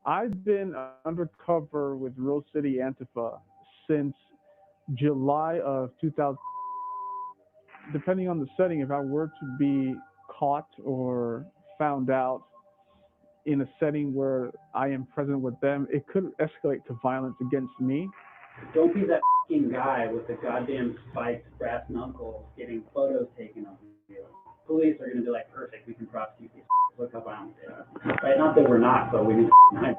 I've been undercover with Rose City Antifa since July of 2000. Depending on the setting, if I were to be caught or found out in a setting where I am present with them, it could escalate to violence against me. Don't be that fucking guy with the goddamn spiked brass knuckles getting photos taken of you. Police are gonna be like, perfect, we can prosecute these. Look how violent they are. Right? Not that we're not, but we need to hide.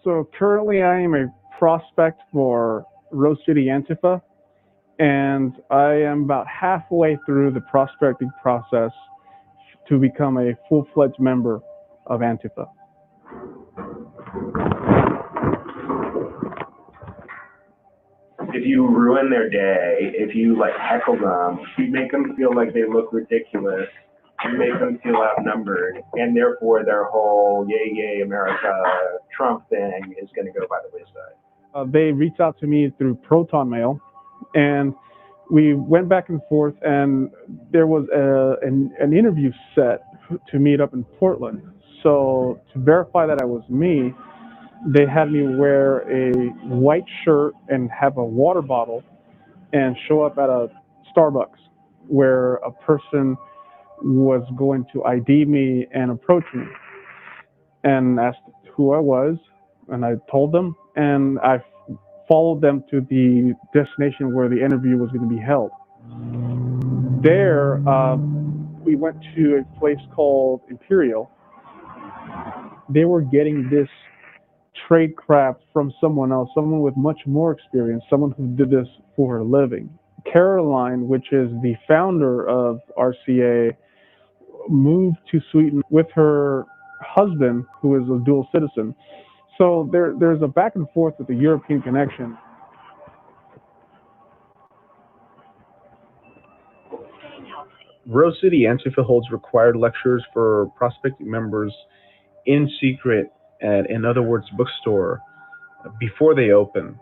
So currently, I am a prospect for Rose City Antifa, and I am about halfway through the prospecting process to become a full-fledged member of Antifa. If you ruin their day, if you like heckle them, you make them feel like they look ridiculous, you make them feel outnumbered, and therefore their whole yay yay America Trump thing is going to go by the wayside. They reached out to me through Proton Mail, and we went back and forth, and there was an interview set to meet up in Portland. So to verify that I was me, they had me wear a white shirt and have a water bottle and show up at a Starbucks where a person was going to ID me and approach me and asked who I was, and I told them, and I followed them to the destination where the interview was going to be held. There, we went to a place called Imperial. They were getting this trade craft from someone else, someone with much more experience, someone who did this for a living. Caroline, which is the founder of RCA, moved to Sweden with her husband, who is a dual citizen. So there's a back and forth with the European connection. Rose City Antifa holds required lectures for prospecting members in secret at, in other words, bookstore before they open.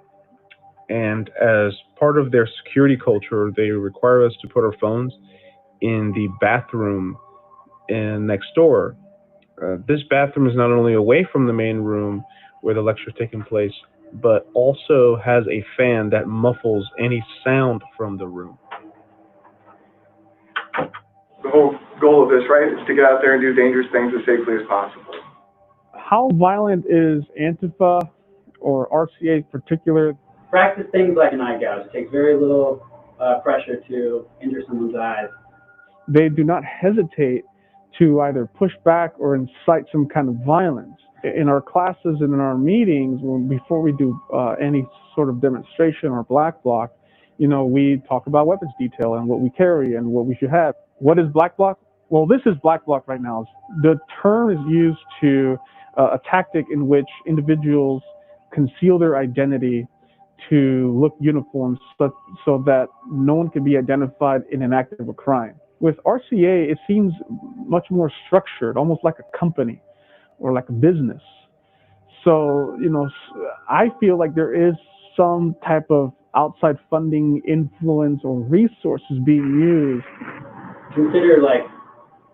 And as part of their security culture, they require us to put our phones in the bathroom in next door. This bathroom is not only away from the main room where the lecture is taking place, but also has a fan that muffles any sound from the room. The whole goal of this, right, is to get out there and do dangerous things as safely as possible. How violent is Antifa or RCA in particular? Practice things like an eye gouge. It takes very little pressure to injure someone's eyes. They do not hesitate to either push back or incite some kind of violence. In our classes and in our meetings, before we do any sort of demonstration or black bloc, we talk about weapons detail and what we carry and what we should have. What is black bloc? Well, this is black bloc right now. The term is used to a tactic in which individuals conceal their identity to look uniform so that no one can be identified in an act of a crime. With RCA, it seems much more structured, almost like a company or like a business. So, I feel like there is some type of outside funding influence or resources being used. Consider like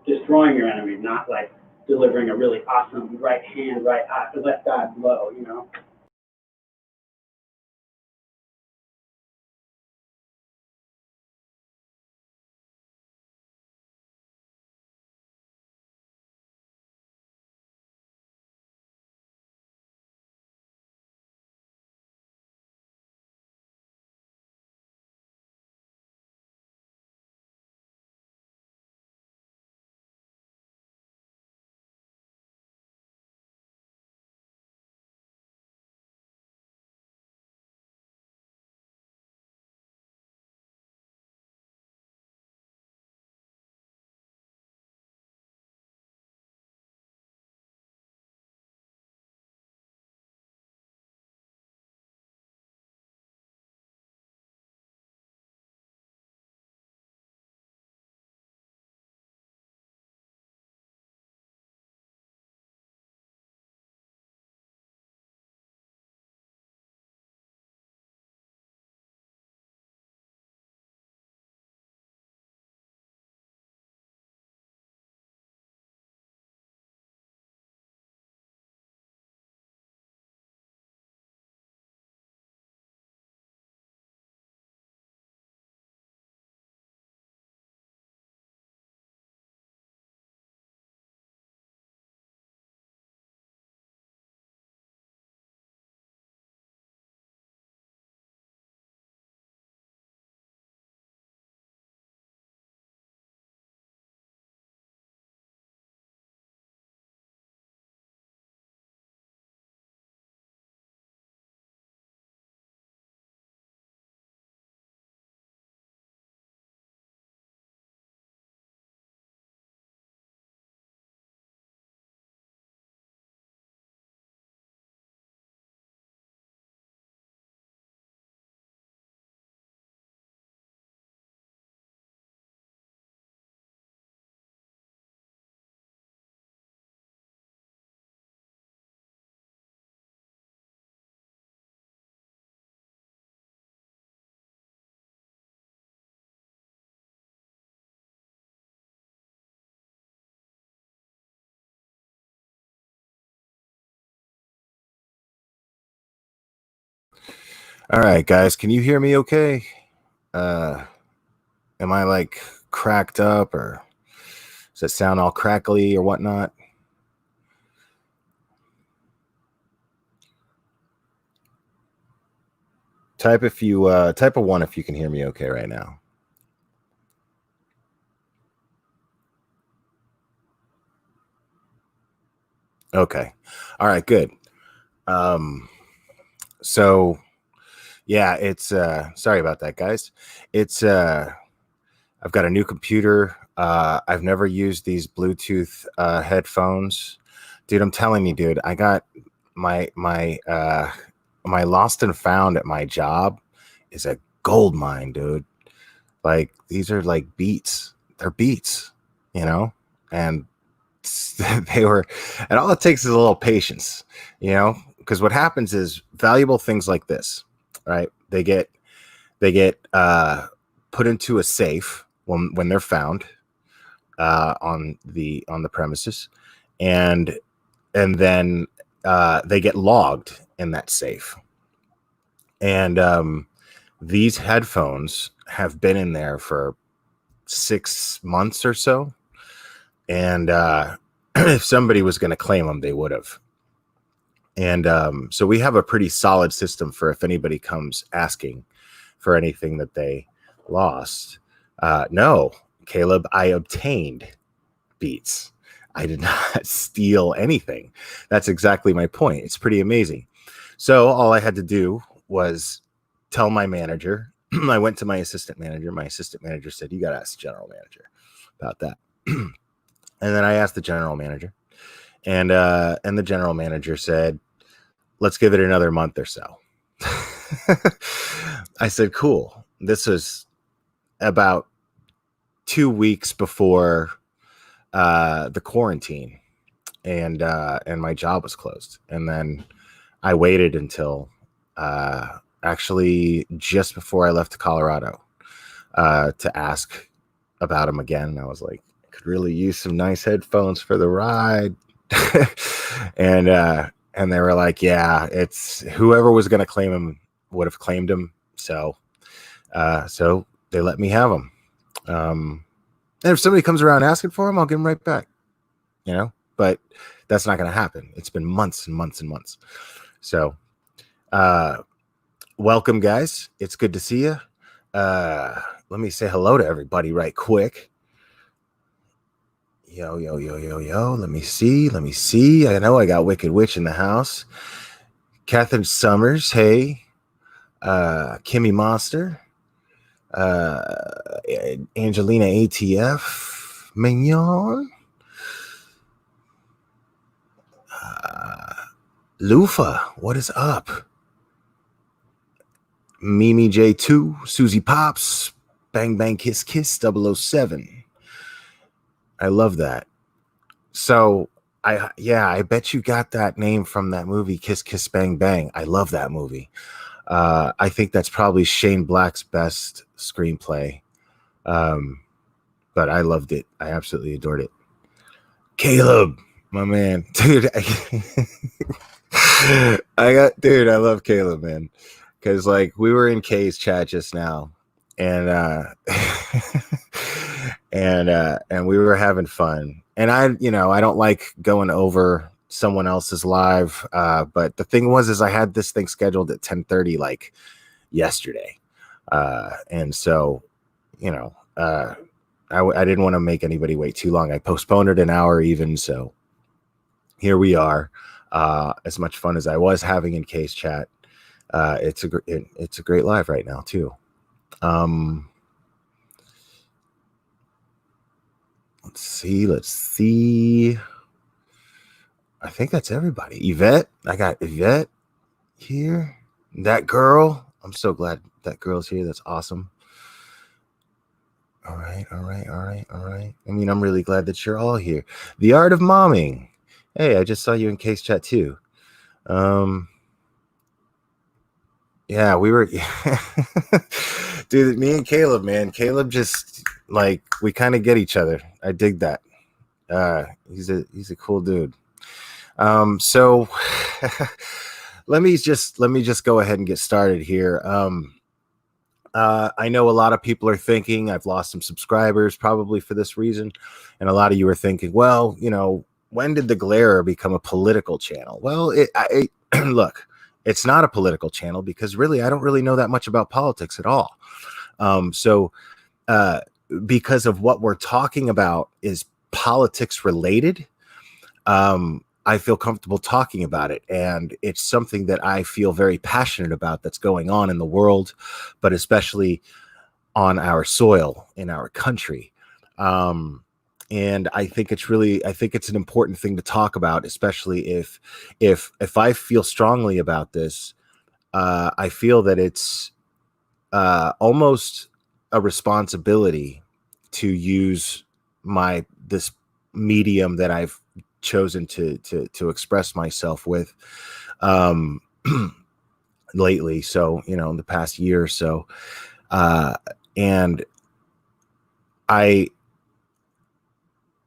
destroying your enemy, not like delivering a really awesome right hand, right eye, left eye blow. All right, guys, can you hear me okay? Am I like cracked up, or does it sound all crackly or whatnot? Type a one if you can hear me okay right now. Okay. All right, good. So yeah, it's sorry about that, guys. It's I've got a new computer. I've never used these Bluetooth headphones. Dude, I'm telling you, dude, I got my lost and found at my job is a gold mine, dude. Like, these are like beats. They're beats, you know? And they were, and all it takes is a little patience, you know? Because what happens is valuable things like this, right? They get put into a safe when they're found on the premises, and then they get logged in that safe. And these headphones have been in there for 6 months or so, and if somebody was going to claim them, they would have. And so we have a pretty solid system for if anybody comes asking for anything that they lost. No, Caleb, I obtained beats. I did not steal anything. That's exactly my point. It's pretty amazing. So all I had to do was tell my manager. I went to my assistant manager. My assistant manager said, "You got to ask the general manager about that." And then I asked the general manager, and the general manager said, "Let's give it another month or so." I said, "Cool." This was about 2 weeks before the quarantine, and my job was closed. And then I waited until actually just before I left to Colorado to ask about them again. And I was like, I could really use some nice headphones for the ride. And they were like, yeah, it's whoever was going to claim them would have claimed them. So they let me have them. And if somebody comes around asking for them, I'll give them right back, you know, but that's not going to happen. It's been months and months and months. So, welcome, guys. It's good to see you. Let me say hello to everybody right quick. Yo. Let me see. I know I got Wicked Witch in the house. Catherine Summers. Hey. Kimmy Monster. Angelina ATF. Mignon. Lufa. What is up? Mimi J2. Susie Pops. Bang Bang Kiss Kiss 007. I love that. So I bet you got that name from that movie Kiss Kiss Bang Bang. I love that movie. I think that's probably Shane Black's best screenplay. But I loved it. I absolutely adored it. Caleb, my man, dude. I love Caleb, man, because like we were in Kay's chat just now, and and we were having fun. And I don't like going over someone else's live, but the thing was I had this thing scheduled at 10:30 like yesterday, and so I didn't want to make anybody wait too long. I postponed it an hour even, so here we are. As much fun as I was having in Kay's chat, it's a great live right now too. Let's see. I think that's everybody. Yvette, I got Yvette here. That girl, I'm so glad that girl's here. That's awesome. All right. I mean, I'm really glad that you're all here. The Art of Momming. Hey, I just saw you in Case Chat too. Yeah, we were, dude, me and Caleb, man. Caleb just like, we kind of get each other. I dig that. He's a cool dude. So let me just go ahead and get started here. I know a lot of people are thinking I've lost some subscribers probably for this reason. And a lot of you are thinking, well, when did the Glare become a political channel? Well, look, it's not a political channel because really, I don't really know that much about politics at all. So because of what we're talking about is politics related, I feel comfortable talking about it. And it's something that I feel very passionate about that's going on in the world, but especially on our soil in our country. And I think it's an important thing to talk about, especially if I feel strongly about this. I feel that it's almost a responsibility to use this medium that I've chosen to express myself with lately. So, in the past year or so, and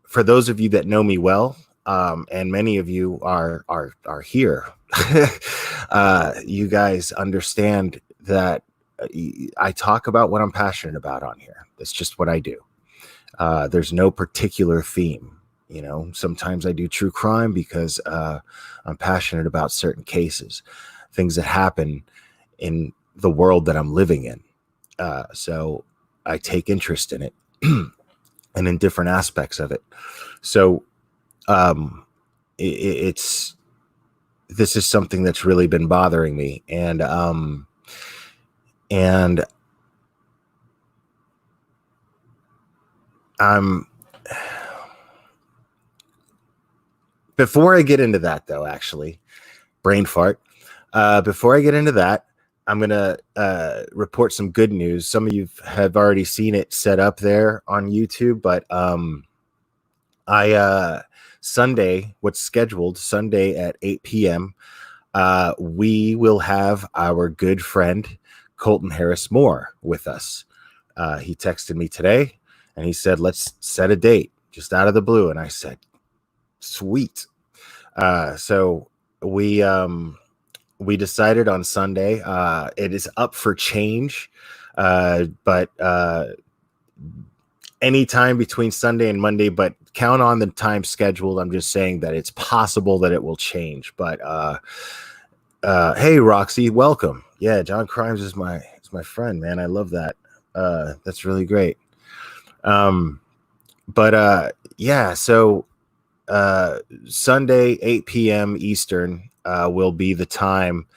for those of you that know me well, and many of you are here, you guys understand that I talk about what I'm passionate about on here. That's just what I do. There's no particular theme. Sometimes I do true crime because I'm passionate about certain cases, things that happen in the world that I'm living in. So I take interest in it and in different aspects of it. So this is something that's really been bothering me. And before I get into that, though, actually, brain fart. Before I get into that, I'm going to report some good news. Some of you have already seen it set up there on YouTube, but what's scheduled Sunday at 8 p.m., we will have our good friend Colton Harris Moore with us. He texted me today and he said, let's set a date just out of the blue. And I said, sweet. So we decided on Sunday. It is up for change, but any time between Sunday and Monday, but count on the time scheduled. I'm just saying that it's possible that it will change. But hey, Roxy, welcome. Yeah, John Crimes is my friend, man. I love that. That's really great. Yeah, so Sunday, 8 p.m. Eastern will be the time.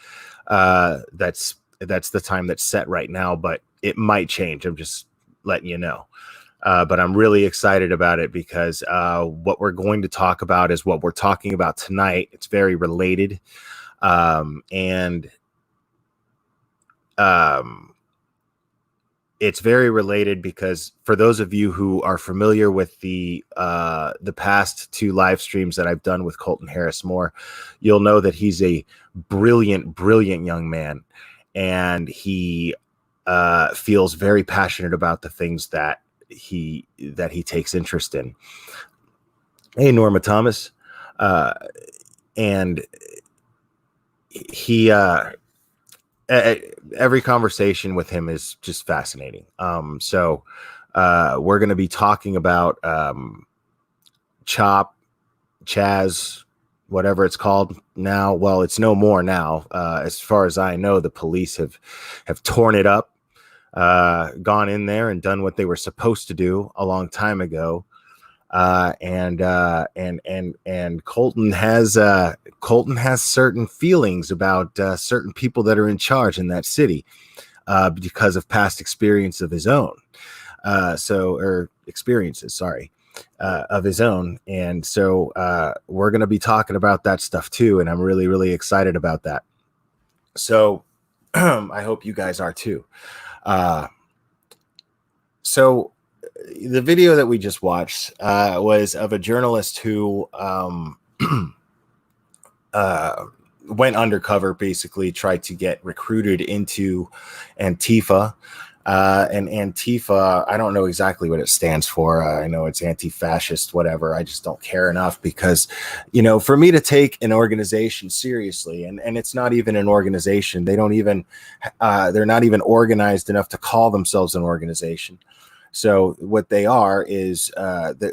That's the time that's set right now, but it might change. I'm just letting you know. But I'm really excited about it because what we're going to talk about is what we're talking about tonight. It's very related. It's very related because for those of you who are familiar with the past two live streams that I've done with Colton Harris Moore, you'll know that he's a brilliant young man, and he feels very passionate about the things that he takes interest in. Hey, Norma Thomas, and he every conversation with him is just fascinating. So we're going to be talking about Chaz, whatever it's called now. Well, it's no more now. As far as I know, the police have torn it up, gone in there and done what they were supposed to do a long time ago. And Colton has certain feelings about certain people that are in charge in that city because of past experience of his own. Experiences of his own. And so we're going to be talking about that stuff too. And I'm really excited about that. So I hope you guys are too. So the video that we just watched was of a journalist who went undercover, basically tried to get recruited into Antifa. And Antifa, I don't know exactly what it stands for. I know it's anti-fascist, whatever. I just don't care enough because, for me to take an organization seriously, and it's not even an organization. They don't even, they're not even organized enough to call themselves an organization. So what they are is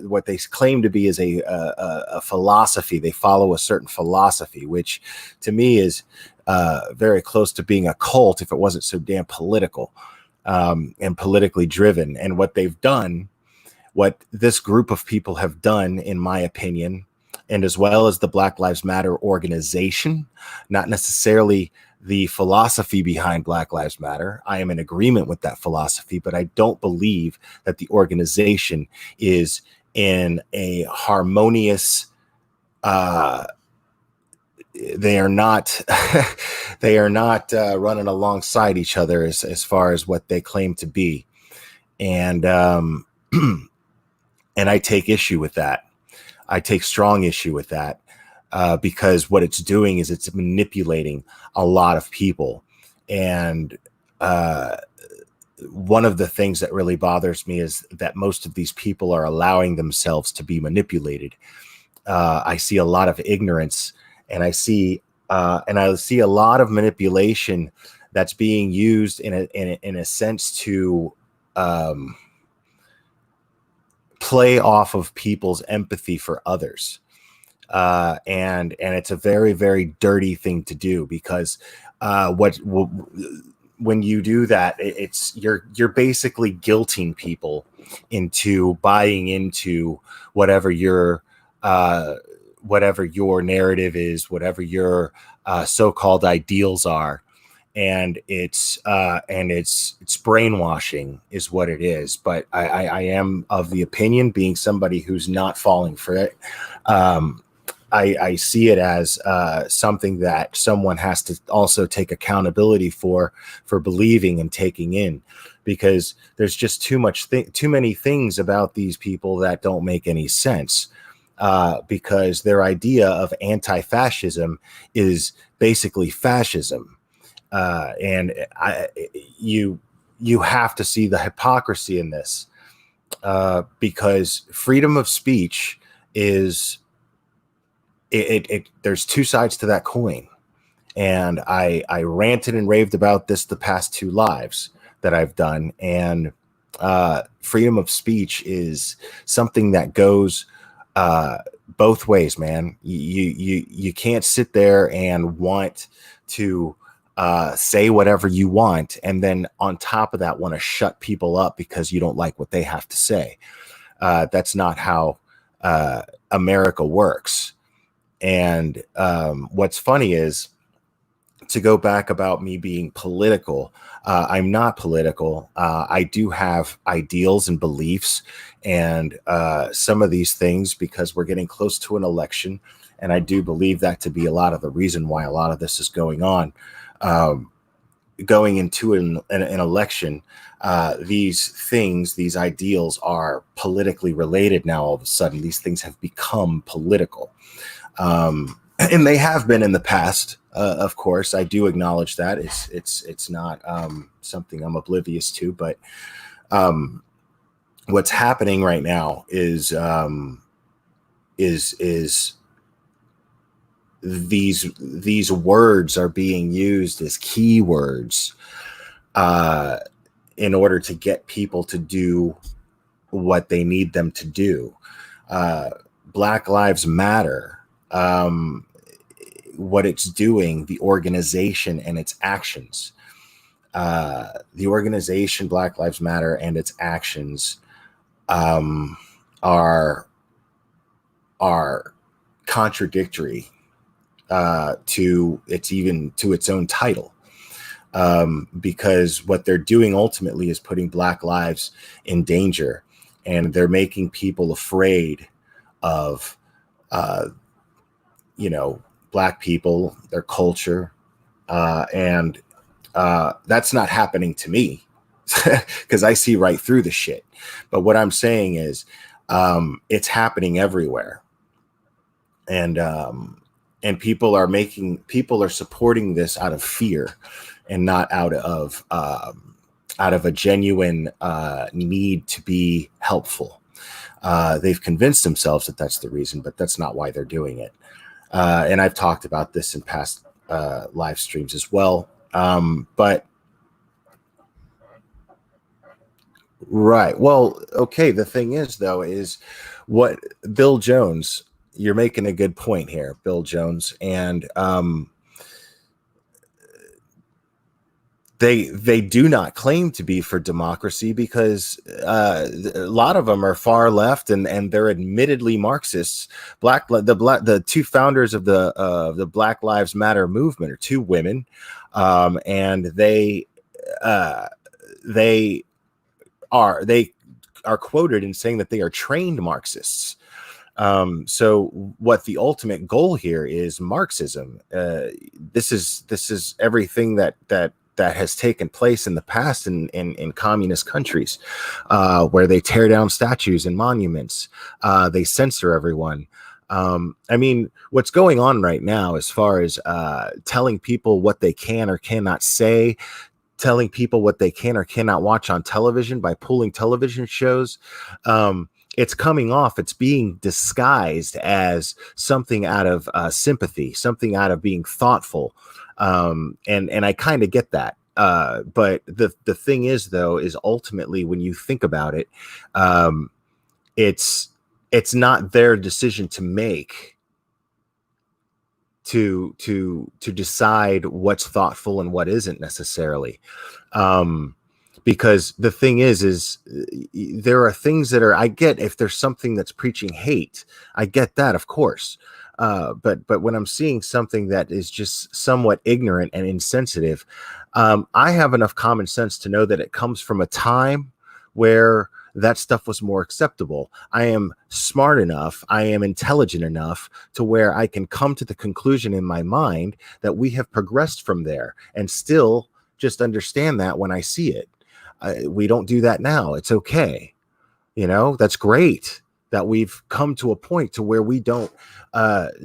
what they claim to be is a philosophy. They follow a certain philosophy, which to me is very close to being a cult if it wasn't so damn political and politically driven. And what they've done, what this group of people have done, in my opinion, and as well as the Black Lives Matter organization, not necessarily the philosophy behind Black Lives Matter. I am in agreement with that philosophy, but I don't believe that the organization is in a harmonious, they are not they are not running alongside each other as far as what they claim to be. And and I take issue with that. I take strong issue with that. Because what it's doing is it's manipulating a lot of people. And one of the things that really bothers me is that most of these people are allowing themselves to be manipulated. I see a lot of ignorance, and I see a lot of manipulation that's being used in a sense to play off of people's empathy for others. And it's a very, very dirty thing to do, because when you do that, you're basically guilting people into buying into whatever your narrative is, whatever your so-called ideals are. And it's brainwashing is what it is. But I am of the opinion, being somebody who's not falling for it, I see it as something that someone has to also take accountability for believing and taking in, because there's just too many things about these people that don't make any sense, because their idea of anti-fascism is basically fascism. And you have to see the hypocrisy in this, because freedom of speech is there's two sides to that coin. And I ranted and raved about this the past 2 lives that I've done. And freedom of speech is something that goes both ways, man. You can't sit there and want to say whatever you want, and then on top of that want to shut people up because you don't like what they have to say. That's not how America works. And what's funny is, to go back about me being political, I'm not political. I do have ideals and beliefs, and some of these things, because we're getting close to an election, and I do believe that to be a lot of the reason why a lot of this is going on. Going into an election, these ideals are politically related now. All of a sudden, these things have become political. And they have been in the past, of course. I do acknowledge that it's not something I'm oblivious to, but what's happening right now is these words are being used as keywords in order to get people to do what they need them to do. Black Lives Matter. What it's doing, the organization and its actions, the organization Black Lives Matter and its actions are contradictory to its own title, because what they're doing ultimately is putting Black lives in danger, and they're making people afraid of Black people, their culture, and that's not happening to me, because I see right through the shit. But what I'm saying is, it's happening everywhere, and people are supporting this out of fear, and not out of out of a genuine need to be helpful. They've convinced themselves that that's the reason, but that's not why they're doing it. And I've talked about this in past live streams as well. But right. Well, okay. The thing is, though, is what Bill Jones, you're making a good point here, Bill Jones. And they do not claim to be for democracy because a lot of them are far left and they're admittedly Marxists. The two founders of the Black Lives Matter movement are two women, and they are quoted in saying that they are trained Marxists. So what the ultimate goal here is Marxism. This is everything that has taken place in the past in communist countries, where they tear down statues and monuments. They censor everyone. I mean, what's going on right now as far as telling people what they can or cannot say, telling people what they can or cannot watch on television by pulling television shows, it's coming off, it's being disguised as something out of sympathy, something out of being thoughtful. And I kind of get that. But the thing is, though, is ultimately when you think about it, it's not their decision to make to decide what's thoughtful and what isn't necessarily. Because the thing is there are things that are, I get if there's something that's preaching hate, I get that, of course. But when I'm seeing something that is just somewhat ignorant and insensitive, I have enough common sense to know that it comes from a time where that stuff was more acceptable. I am smart enough, I am intelligent enough to where I can come to the conclusion in my mind that we have progressed from there and still just understand that when I see it. We don't do that now. It's okay. That's great that we've come to a point to where we don't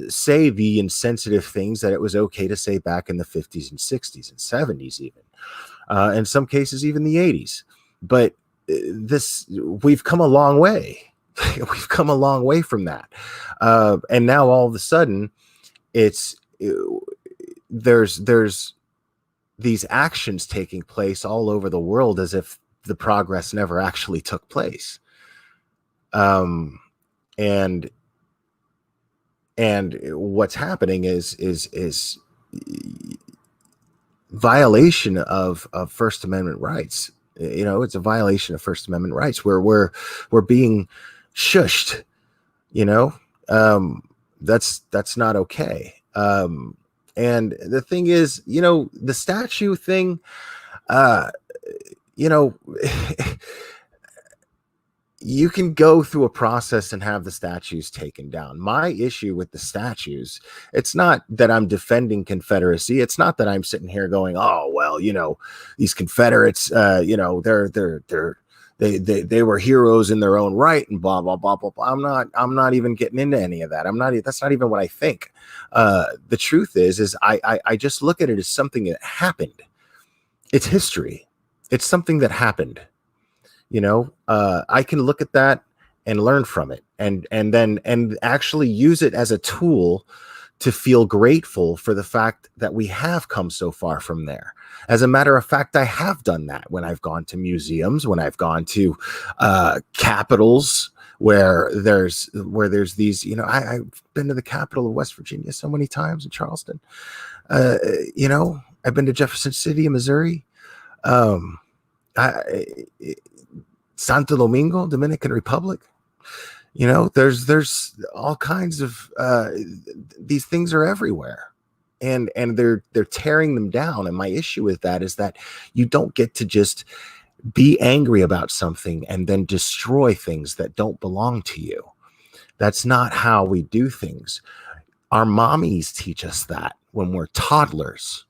say the insensitive things that it was okay to say back in the 50s and 60s and 70s, even in some cases, even the 80s. But we've come a long way. We've come a long way from that. And now all of a sudden there's these actions taking place all over the world as if the progress never actually took place. And what's happening is violation of First Amendment rights. It's a violation of First Amendment rights where we're being shushed. That's not okay. And the thing is, the statue thing, you can go through a process and have the statues taken down. My issue with the statues, it's not that I'm defending Confederacy. It's not that I'm sitting here going, oh, well, these Confederates, they were heroes in their own right and blah, blah, blah, blah, blah. I'm not even getting into any of that. That's not even what I think. The truth is I just look at it as something that happened. It's history. It's something that happened. I can look at that and learn from it and actually use it as a tool to feel grateful for the fact that we have come so far from there. As a matter of fact, I have done that when I've gone to museums, when I've gone to capitals where there's these, I've been to the capital of West Virginia so many times in Charleston. I've been to Jefferson City in Missouri. Santo Domingo, Dominican Republic. There's all kinds of these things are everywhere, and they're tearing them down. And my issue with that is that you don't get to just be angry about something and then destroy things that don't belong to you. That's not how we do things. Our mommies teach us that when we're toddlers.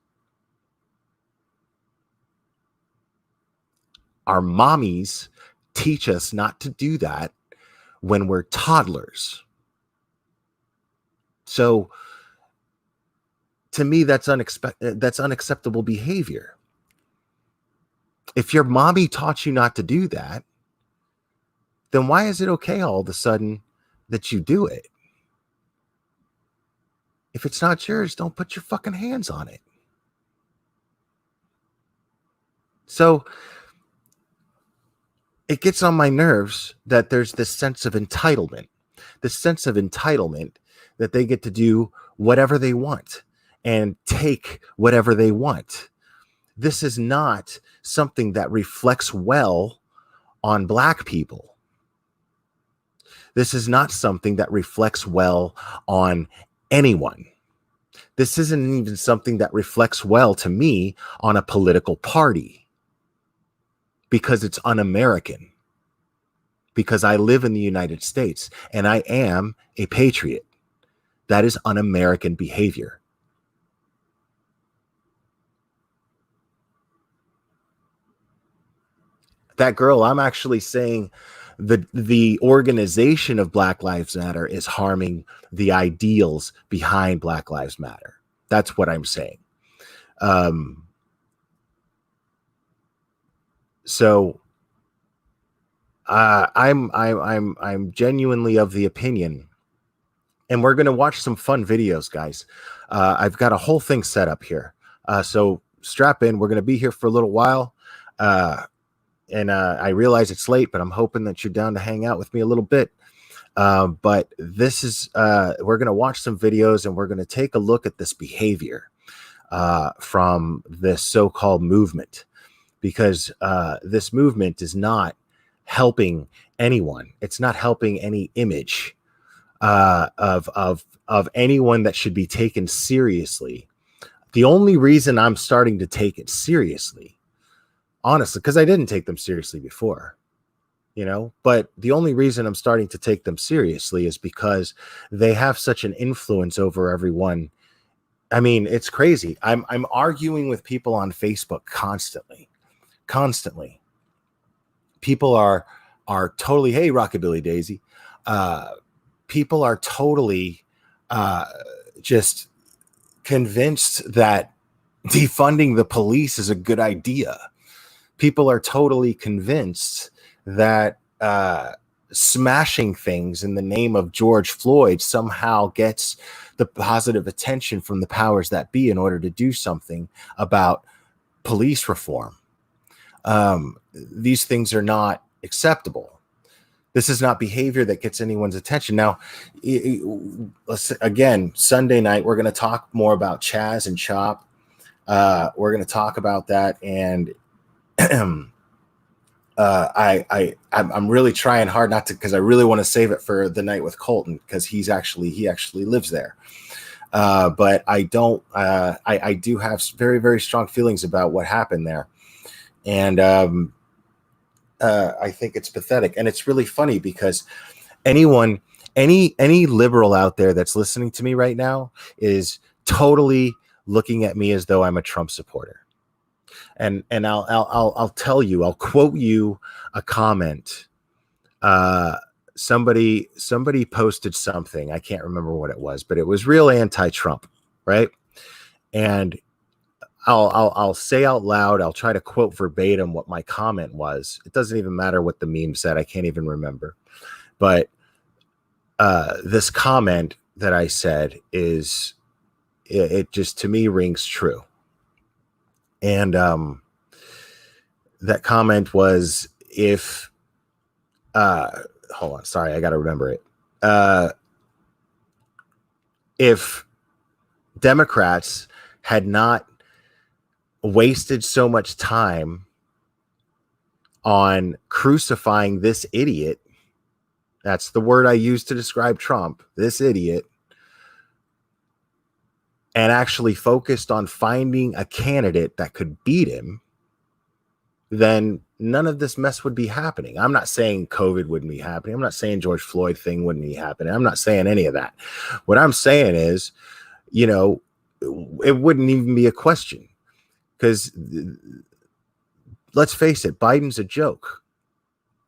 Our mommies teach us not to do that when we're toddlers. So to me, that's unacceptable behavior. If your mommy taught you not to do that, then why is it okay all of a sudden that you do it? If it's not yours, don't put your fucking hands on it. So it gets on my nerves that there's this sense of entitlement, that they get to do whatever they want and take whatever they want. This is not something that reflects well on Black people. This is not something that reflects well on anyone. This isn't even something that reflects well to me on a political party, because it's un-American, because I live in the United States and I am a patriot. That is un-American behavior. That girl, I'm actually saying the organization of Black Lives Matter is harming the ideals behind Black Lives Matter. That's what I'm saying. So I'm genuinely of the opinion, and we're gonna watch some fun videos, guys. I've got a whole thing set up here, so strap in. We're gonna be here for a little while. And I realize it's late, but I'm hoping that you're down to hang out with me a little bit. But this is, we're going to watch some videos and we're going to take a look at this behavior from this so-called movement, because this movement is not helping anyone. It's not helping any image of anyone that should be taken seriously. The only reason I'm starting to take it seriously, honestly, because I didn't take them seriously before, but the only reason I'm starting to take them seriously is because they have such an influence over everyone. I mean, it's crazy. I'm arguing with people on Facebook constantly. People are totally, hey, Rockabilly Daisy. People are totally just convinced that defunding the police is a good idea. People are totally convinced that smashing things in the name of George Floyd somehow gets the positive attention from the powers that be in order to do something about police reform. These things are not acceptable. This is not behavior that gets anyone's attention. Now, again, Sunday night, we're going to talk more about Chaz and Chop. We're going to talk about that, and I'm really trying hard not to, because I really want to save it for the night with Colton, because he actually lives there. But I don't. I do have very, very strong feelings about what happened there, and I think it's pathetic, and it's really funny because any liberal out there that's listening to me right now is totally looking at me as though I'm a Trump supporter. And I'll tell you, I'll quote you a comment. Somebody posted something. I can't remember what it was, but it was real anti-Trump, right? And I'll say out loud, I'll try to quote verbatim what my comment was. It doesn't even matter what the meme said. I can't even remember. But this comment that I said it just, to me, rings true. And that comment was, if hold on, sorry, I got to remember it. If Democrats had not wasted so much time on crucifying this idiot, that's the word I used to describe Trump, this idiot, and actually focused on finding a candidate that could beat him, then none of this mess would be happening. I'm not saying COVID wouldn't be happening. I'm not saying George Floyd thing wouldn't be happening. I'm not saying any of that. What I'm saying is, it wouldn't even be a question, because let's face it, Biden's a joke.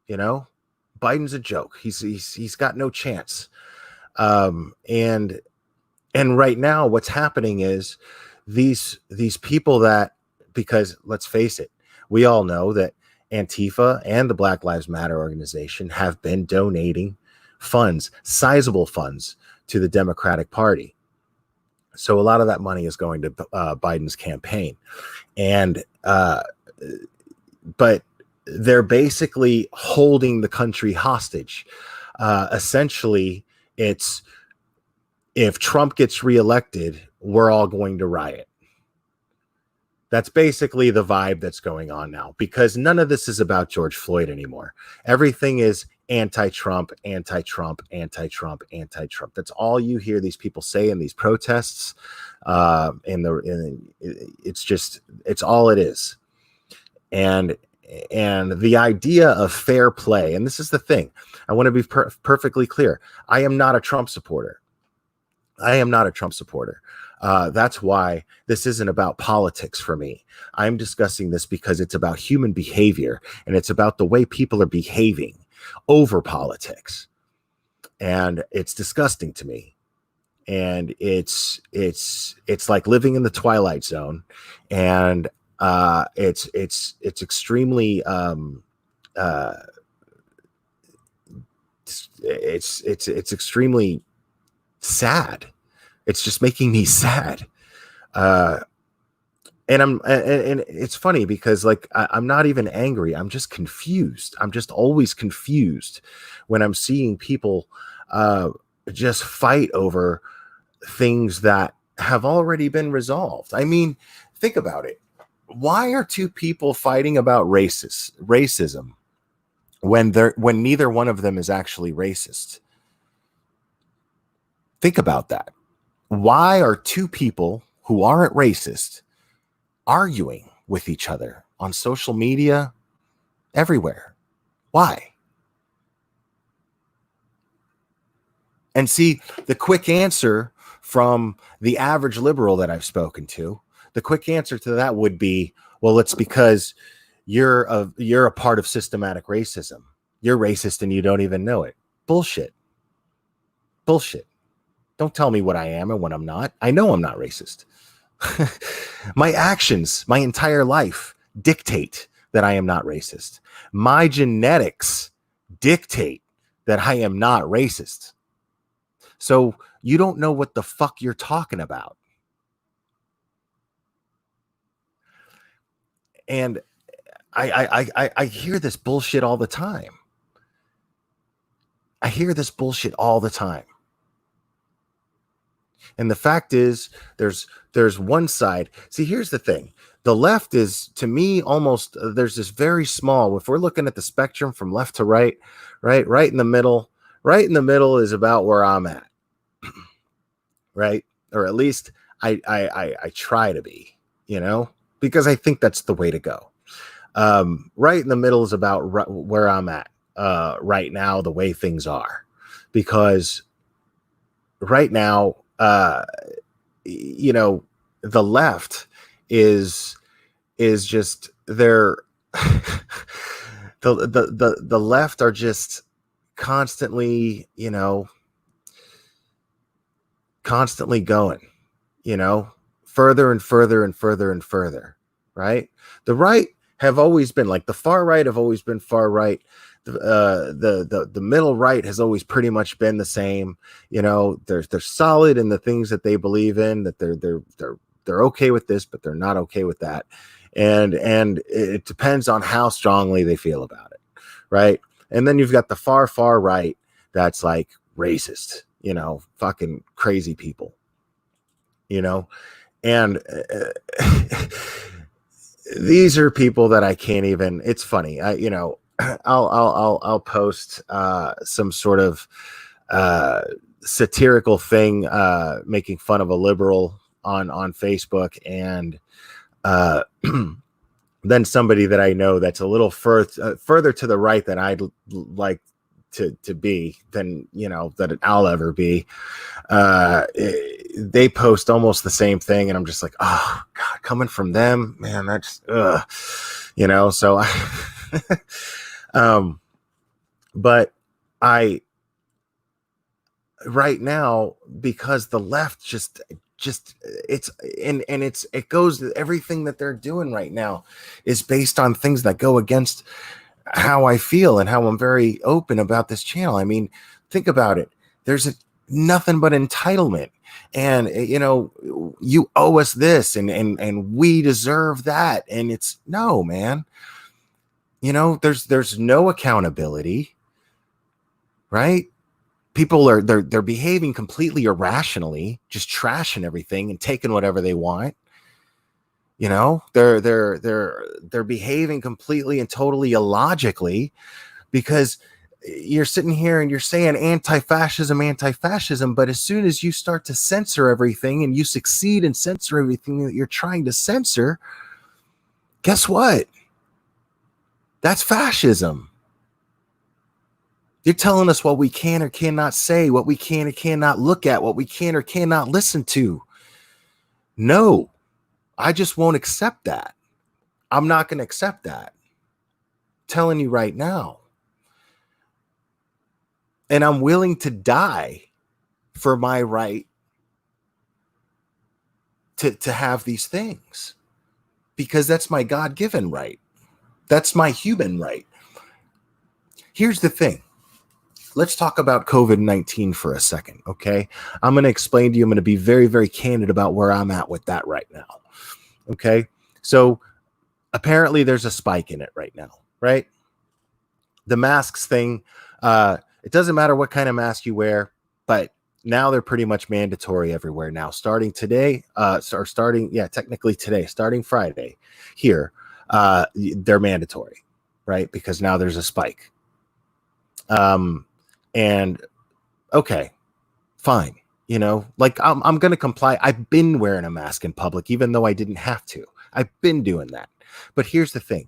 Biden's a joke. He's got no chance. And right now, what's happening is these people that, because let's face it, we all know that Antifa and the Black Lives Matter organization have been donating funds, sizable funds, to the Democratic Party. So a lot of that money is going to Biden's campaign. And but they're basically holding the country hostage. Essentially, it's if Trump gets reelected, we're all going to riot. That's basically the vibe that's going on now, because none of this is about George Floyd anymore. Everything is anti-Trump, anti-Trump, anti-Trump, anti-Trump. That's all you hear these people say in these protests. It's all it is. And the idea of fair play, and this is the thing, I want to be perfectly clear. I am not a Trump supporter. That's why this isn't about politics for me. I'm discussing this because it's about human behavior, and it's about the way people are behaving over politics. And it's disgusting to me. And it's like living in the Twilight Zone. And it's extremely it's extremely sad. It's just making me sad. And it's funny because like I'm not even angry. I'm just confused. I'm just always confused when I'm seeing people just fight over things that have already been resolved. I mean, think about it. Why are two people fighting about racism when neither one of them is actually racist? Think about that. Why are two people who aren't racist arguing with each other on social media, everywhere? Why? And see, the quick answer from the average liberal that I've spoken to, the quick answer to that would be, well, it's because you're a part of systematic racism. You're racist and you don't even know it. Bullshit. Don't tell me what I am and what I'm not. I know I'm not racist. My actions, my entire life dictate that I am not racist. My genetics dictate that I am not racist. So you don't know what the fuck you're talking about. And I hear this bullshit all the time. And the fact is, there's one side. See, here's the thing. The left is, to me, almost, there's this very small, if we're looking at the spectrum from left to right in the middle is about where I'm at. Right? Or at least I try to be, because I think that's the way to go. Right in the middle is about where I'm at right now, the way things are. Because right now, the left is just they're the left are just constantly going, further and further and further and further, right? The right have always been, like, the far right have always been far right. The middle right has always pretty much been the same. They're solid in the things that they believe in, that they're okay with this, but they're not okay with that. And it depends on how strongly they feel about it, right? And then you've got the far right that's like racist, fucking crazy people, and these are people that I can't even. It's funny, I'll post some sort of satirical thing making fun of a liberal on Facebook, and then somebody that I know that's a little further to the right than I'd like to be than that I'll ever be. They post almost the same thing, and I'm just like, oh God, coming from them, man, that's so but I right now, because the left just it goes, everything that they're doing right now is based on things that go against how I feel and how I'm very open about this channel. I mean, think about it. There's nothing but entitlement, and you owe us this, and we deserve that. And it's no, man. There's no accountability, right? People they're behaving completely irrationally, just trashing everything and taking whatever they want. They're behaving completely and totally illogically, because you're sitting here and you're saying anti-fascism, but as soon as you start to censor everything and you succeed in censor everything that you're trying to censor, guess what? That's fascism. You're telling us what we can or cannot say, what we can or cannot look at, what we can or cannot listen to. No, I just won't accept that. I'm not going to accept that. I'm telling you right now. And I'm willing to die for my right to have these things, because that's my God-given right. That's my human right. Here's the thing. Let's talk about COVID-19 for a second, okay? I'm going to explain to you. I'm going to be very, very candid about where I'm at with that right now, okay? So apparently there's a spike in it right now, right? The masks thing, it doesn't matter what kind of mask you wear, but now they're pretty much mandatory everywhere now. Starting today, technically today, starting Friday here, they're mandatory, right? Because now there's a spike. And okay, fine. I'm going to comply. I've been wearing a mask in public, even though I didn't have to. I've been doing that. But here's the thing.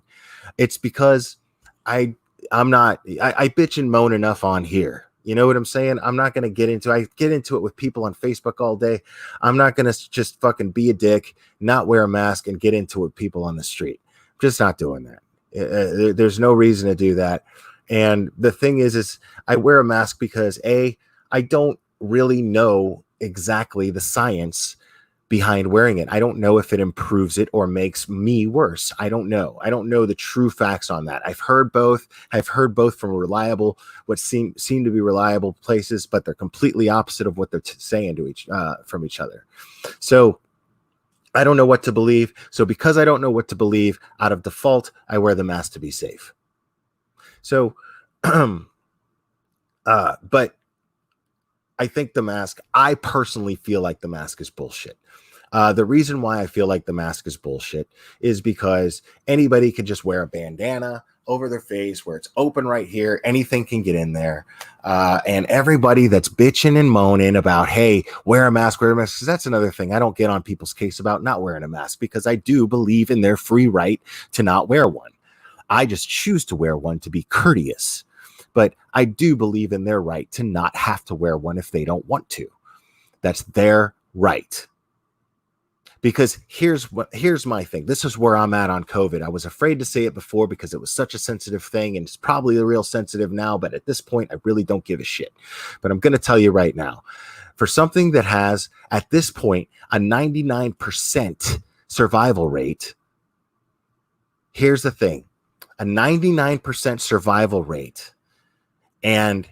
It's because I bitch and moan enough on here. You know what I'm saying? I'm not going to get into it with people on Facebook all day. I'm not going to just fucking be a dick, not wear a mask, and get into it with people on the street. I'm just not doing that. There's no reason to do that. And the thing is I wear a mask because I don't really know exactly the science behind wearing it. I don't know if it improves it or makes me worse. I don't know. I don't know the true facts on that. I've heard both. I've heard both from what seem to be reliable places, but they're completely opposite of what they're saying from each other. So I don't know what to believe. So because I don't know what to believe, out of default, I wear the mask to be safe. So, but I think I personally feel like the mask is bullshit. The reason why I feel like the mask is bullshit is because anybody can just wear a bandana over their face where it's open right here. Anything can get in there. And everybody that's bitching and moaning about, hey, wear a mask, because that's another thing. I don't get on people's case about not wearing a mask, because I do believe in their free right to not wear one. I just choose to wear one to be courteous, but I do believe in their right to not have to wear one if they don't want to. That's their right. Because here's my thing. This is where I'm at on COVID. I was afraid to say it before because it was such a sensitive thing, and it's probably real sensitive now, but at this point, I really don't give a shit. But I'm going to tell you right now, for something that has, at this point, a 99% survival rate, here's the thing. A 99% survival rate, and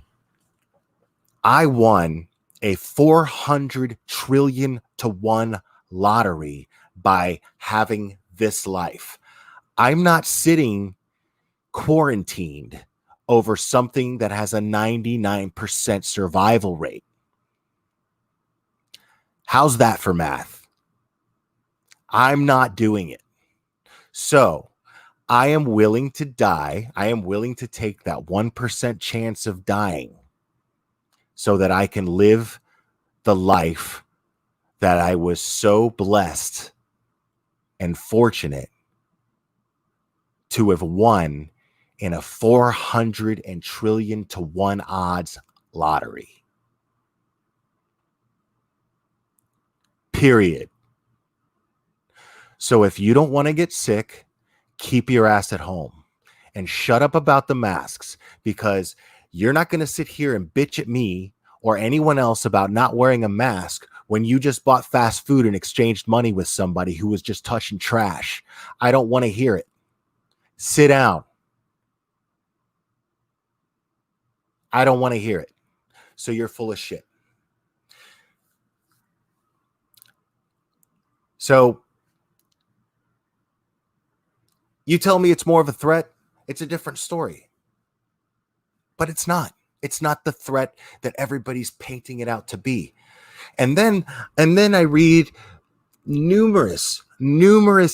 I won a 400 trillion to 1 lottery by having this life. I'm not sitting quarantined over something that has a 99% survival rate. How's that for math? I'm not doing it. So I am willing to die. I am willing to take that 1% chance of dying so that I can live the life that I was so blessed and fortunate to have won in a 400 trillion to 1 odds lottery. Period. So if you don't want to get sick, keep your ass at home and shut up about the masks, because you're not going to sit here and bitch at me or anyone else about not wearing a mask when you just bought fast food and exchanged money with somebody who was just touching trash. I don't want to hear it. Sit down. I don't want to hear it. So you're full of shit. So you tell me it's more of a threat. It's a different story. But it's not. It's not the threat that everybody's painting it out to be. And then I read numerous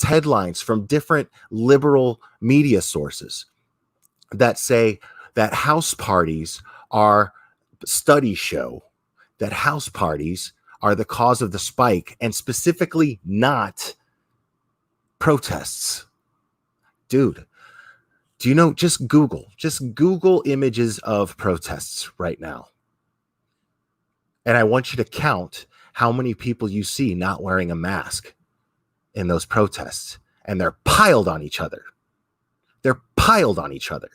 headlines from different liberal media sources that say that house parties are, studies show that house parties are the cause of the spike, and specifically not protests. Dude, do you know, just Google images of protests right now. And I want you to count how many people you see not wearing a mask in those protests. And they're piled on each other. They're piled on each other.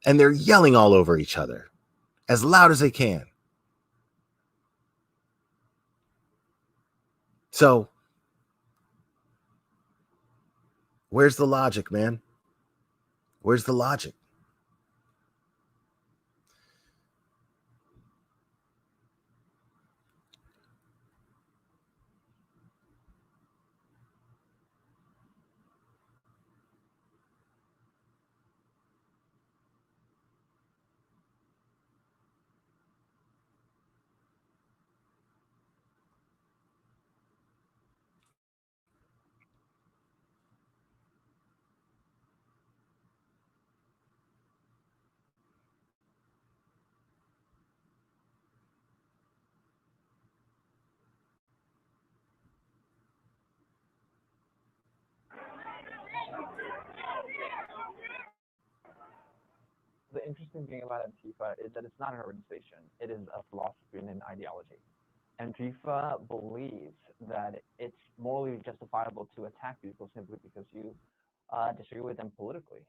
And they're yelling all over each other as loud as they can. So, where's the logic, man? Where's the logic? The interesting thing about Antifa is that it's not an organization. It is a philosophy and an ideology. Antifa believes that it's morally justifiable to attack people simply because you disagree with them politically.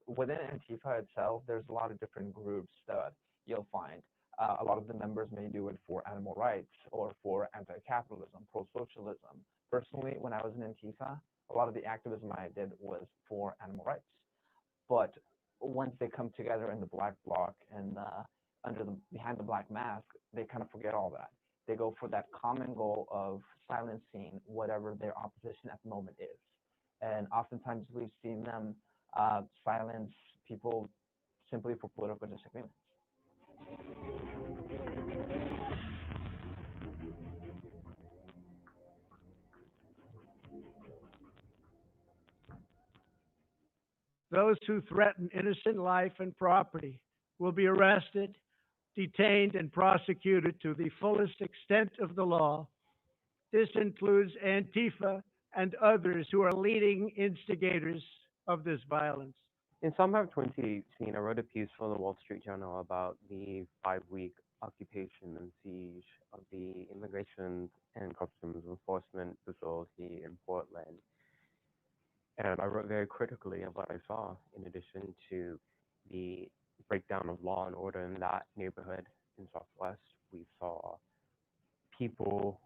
Within Antifa itself, there's a lot of different groups that you'll find. A lot of the members may do it for animal rights or for anti-capitalism, pro-socialism. Personally, when I was in Antifa, a lot of the activism I did was for animal rights. But once they come together in the black bloc and behind the black mask, they kind of forget all that. They go for that common goal of silencing whatever their opposition at the moment is. And oftentimes we've seen them silence people simply for political disagreements. Those who threaten innocent life and property will be arrested, detained, and prosecuted to the fullest extent of the law. This includes Antifa and others who are leading instigators of this violence. In summer of 2018, I wrote a piece for the Wall Street Journal about the 5-week occupation and siege of the Immigration and Customs Enforcement facility in Portland. And I wrote very critically of what I saw, in addition to the breakdown of law and order in that neighborhood in Southwest. We saw people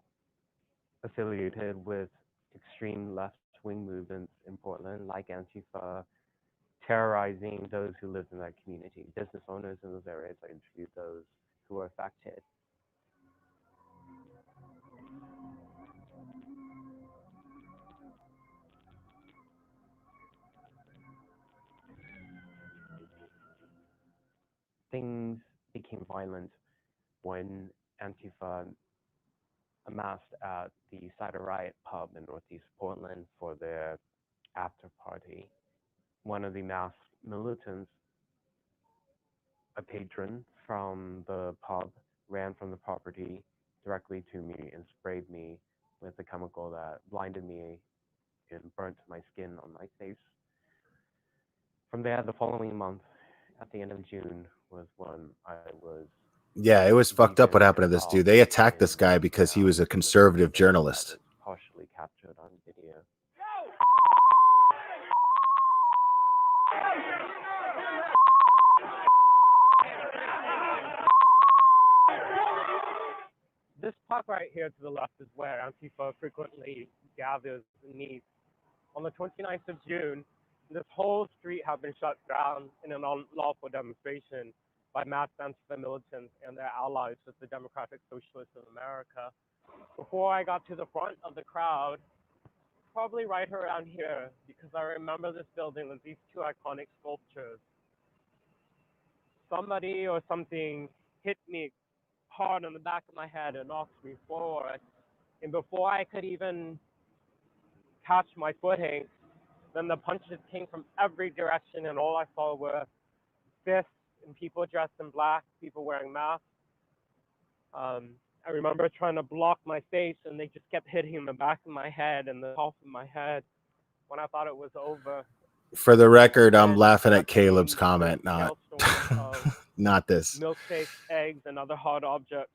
affiliated with extreme left-wing movements in Portland, like Antifa, terrorizing those who lived in that community, business owners in those areas. I interviewed those who were affected. Things became violent when Antifa amassed at the Cider Riot pub in Northeast Portland for their after party. One of the masked militants, a patron from the pub, ran from the property directly to me and sprayed me with a chemical that blinded me and burnt my skin on my face. From there, the following month, at the end of June, was when I was... Yeah, it was fucked up what happened to this dude. They attacked this guy because he was a conservative journalist. Partially captured on video. This park right here to the left is where Antifa frequently gathers and meets. On the 29th of June, this whole street had been shut down in an unlawful demonstration by masked Antifa militants and their allies with the Democratic Socialists of America. Before I got to the front of the crowd, probably right around here, because I remember this building with these two iconic sculptures, somebody or something hit me hard on the back of my head and knocked me forward. And before I could even catch my footing, then the punches came from every direction, and all I saw were fists and people dressed in black, people wearing masks. I remember trying to block my face, and they just kept hitting the back of my head and the top of my head when I thought it was over. For the record, I'm Then laughing at that came Caleb's this comment, not hailstorm of not this. milkshakes, eggs, and other hard objects.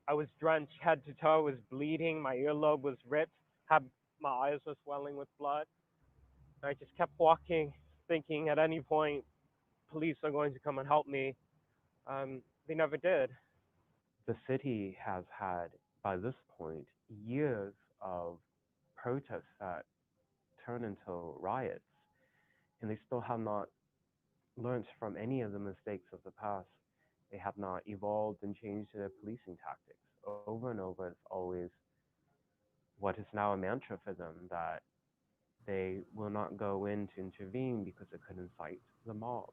I was drenched head to toe, was bleeding, my earlobe was ripped, my eyes were swelling with blood. And I just kept walking, thinking at any point, police are going to come and help me. They never did. The city has had, by this point, years of protests that turn into riots, and they still have not learned from any of the mistakes of the past. They have not evolved and changed their policing tactics. Over and over, it's always what is now a mantra for them, that they will not go in to intervene because it could incite the mob.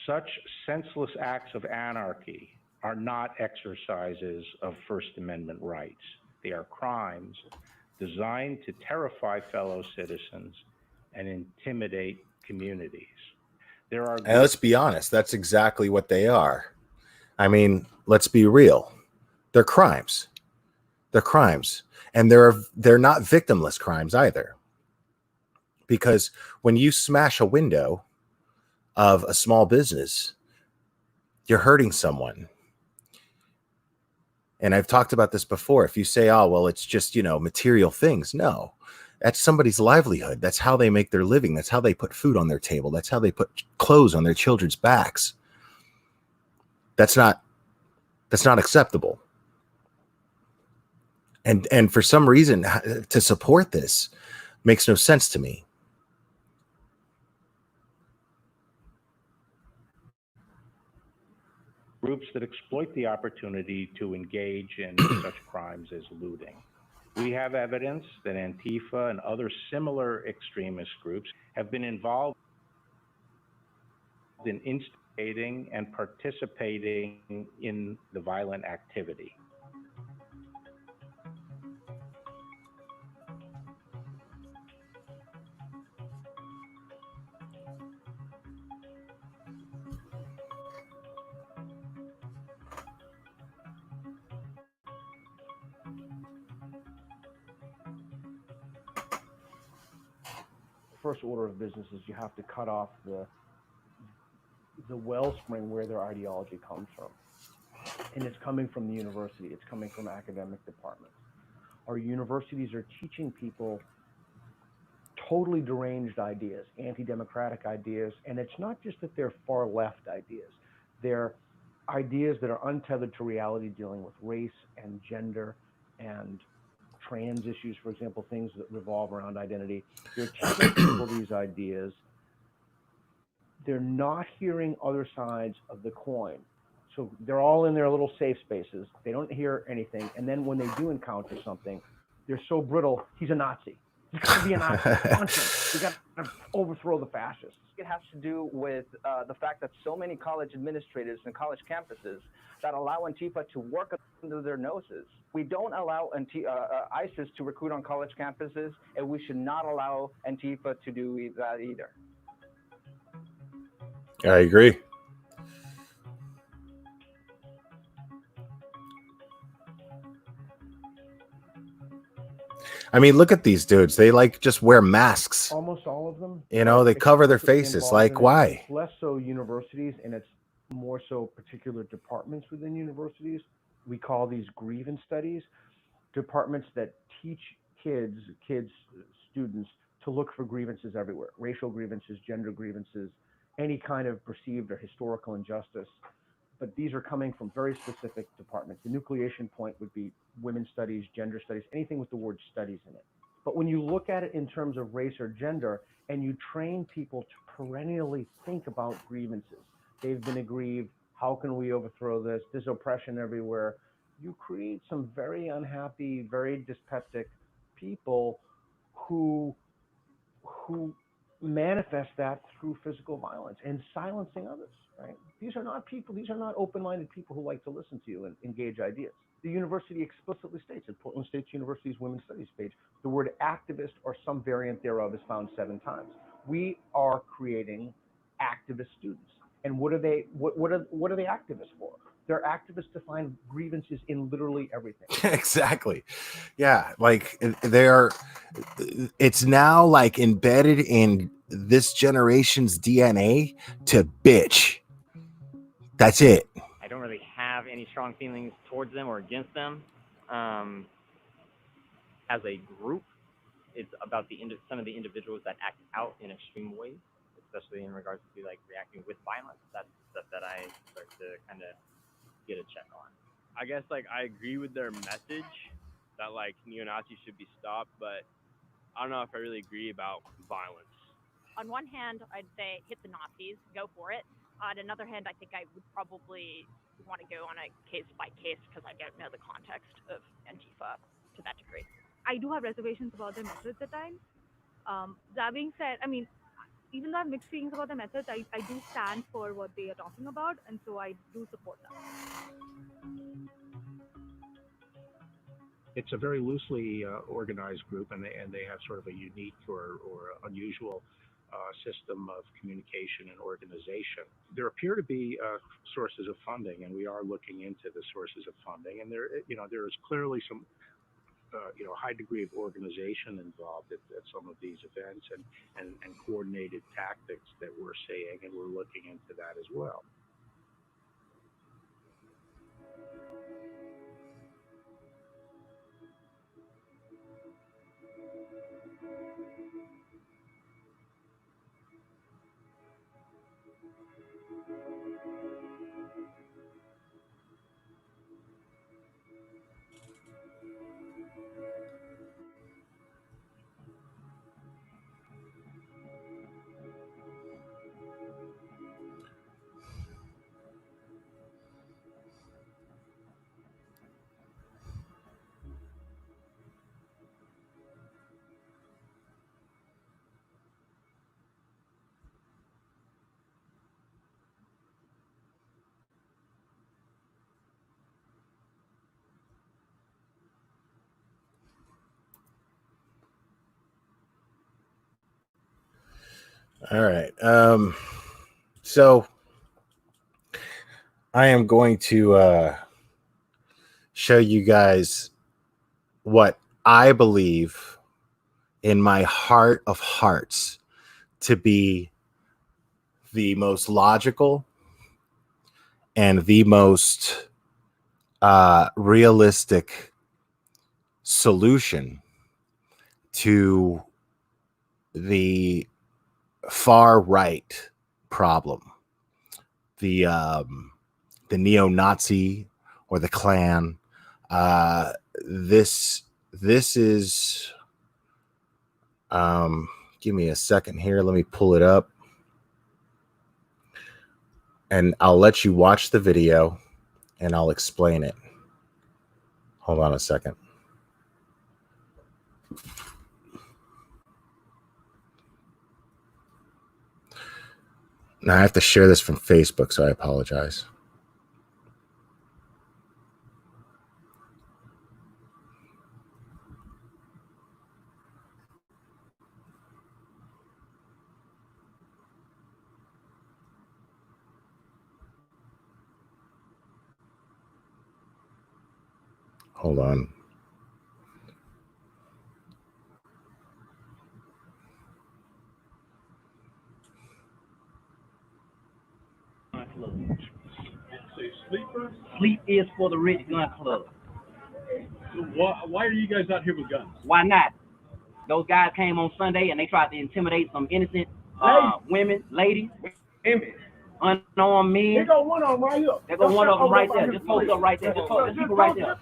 Such senseless acts of anarchy are not exercises of First Amendment rights. They are crimes designed to terrify fellow citizens and intimidate communities. There are And let's be honest, that's exactly what they are. I mean, let's be real. They're crimes. They're crimes. And they're not victimless crimes either. Because when you smash a window of a small business, you're hurting someone. And I've talked about this before. If you say, oh, well, it's just, material things. No, that's somebody's livelihood. That's how they make their living. That's how they put food on their table. That's how they put clothes on their children's backs. That's not acceptable. And for some reason, to support this makes no sense to me. groups that exploit the opportunity to engage in such crimes as looting. We have evidence that Antifa and other similar extremist groups have been involved in instigating and participating in the violent activity. First order of business is you have to cut off the wellspring where their ideology comes from. And it's coming from the university. It's coming from academic departments. Our universities are teaching people totally deranged ideas, anti-democratic ideas, and it's not just that they're far left ideas. They're ideas that are untethered to reality, dealing with race and gender and trans issues, for example, things that revolve around identity. They're teaching people these ideas. They're not hearing other sides of the coin. So they're all in their little safe spaces. They don't hear anything. And then when they do encounter something, they're so brittle, he's a Nazi. He's got to be a Nazi. Punch him. We got to overthrow the fascists. It has to do with the fact that so many college administrators and college campuses that allow Antifa to work under their noses. We don't allow ISIS to recruit on college campuses, and we should not allow Antifa to do that either. I agree. I mean, look at these dudes. They like just wear masks. Almost all of them. You know, are they cover their explicitly faces. involved Like, in it. why? It's less so universities, and it's more so particular departments within universities. We call these grievance studies, departments that teach kids, students, to look for grievances everywhere: racial grievances, gender grievances, any kind of perceived or historical injustice. But these are coming from very specific departments. The nucleation point would be women's studies, gender studies, anything with the word studies in it. But when you look at it in terms of race or gender, and you train people to perennially think about grievances, they've been aggrieved, how can we overthrow this? There's oppression everywhere. You create some very unhappy, very dyspeptic people who manifest that through physical violence and silencing others, right? These are not open-minded people who like to listen to you and engage ideas. The university explicitly states, at Portland State University's Women's Studies page, the word activist or some variant thereof is found 7 times. We are creating activist students. And what are they activists for? They're activists to find grievances in literally everything. Exactly. Yeah, like it's now like embedded in this generation's DNA to bitch. That's it. I don't really have any strong feelings towards them or against them. As a group, it's about some of the individuals that act out in extreme ways, especially in regards to like reacting with violence. That's stuff that I start to kind of get a check on. I guess like I agree with their message that like neo-Nazis should be stopped, but I don't know if I really agree about violence. On one hand, I'd say hit the Nazis, go for it. On another hand, I think I would probably want to go on a case by case because I don't know the context of Antifa to that degree. I do have reservations about their methods at times. That being said, I mean, even though I have mixed feelings about their methods, I do stand for what they are talking about, and so I do support them. It's a very loosely organized group, and they have sort of a unique or unusual system of communication and organization. There appear to be sources of funding, and we are looking into the sources of funding. And there is clearly some high degree of organization involved at some of these events, and coordinated tactics that we're seeing, and we're looking into that as well. All right. So I am going to show you guys what I believe in my heart of hearts to be the most logical and the most realistic solution to the far right problem, the neo-Nazi or the Klan. This is give me a second here. Let me pull it up, and I'll let you watch the video, and I'll explain it. Hold on a second. Now I have to share this from Facebook, so I apologize. Hold on. club. Say sleepers? Sleep is for the rich gun club. So why are you guys out here with guns? Why not? Those guys came on Sunday and they tried to intimidate some innocent women, ladies, unarmed men. There go one of them right here. There go one of them right there. Just post up right there. Just people right there.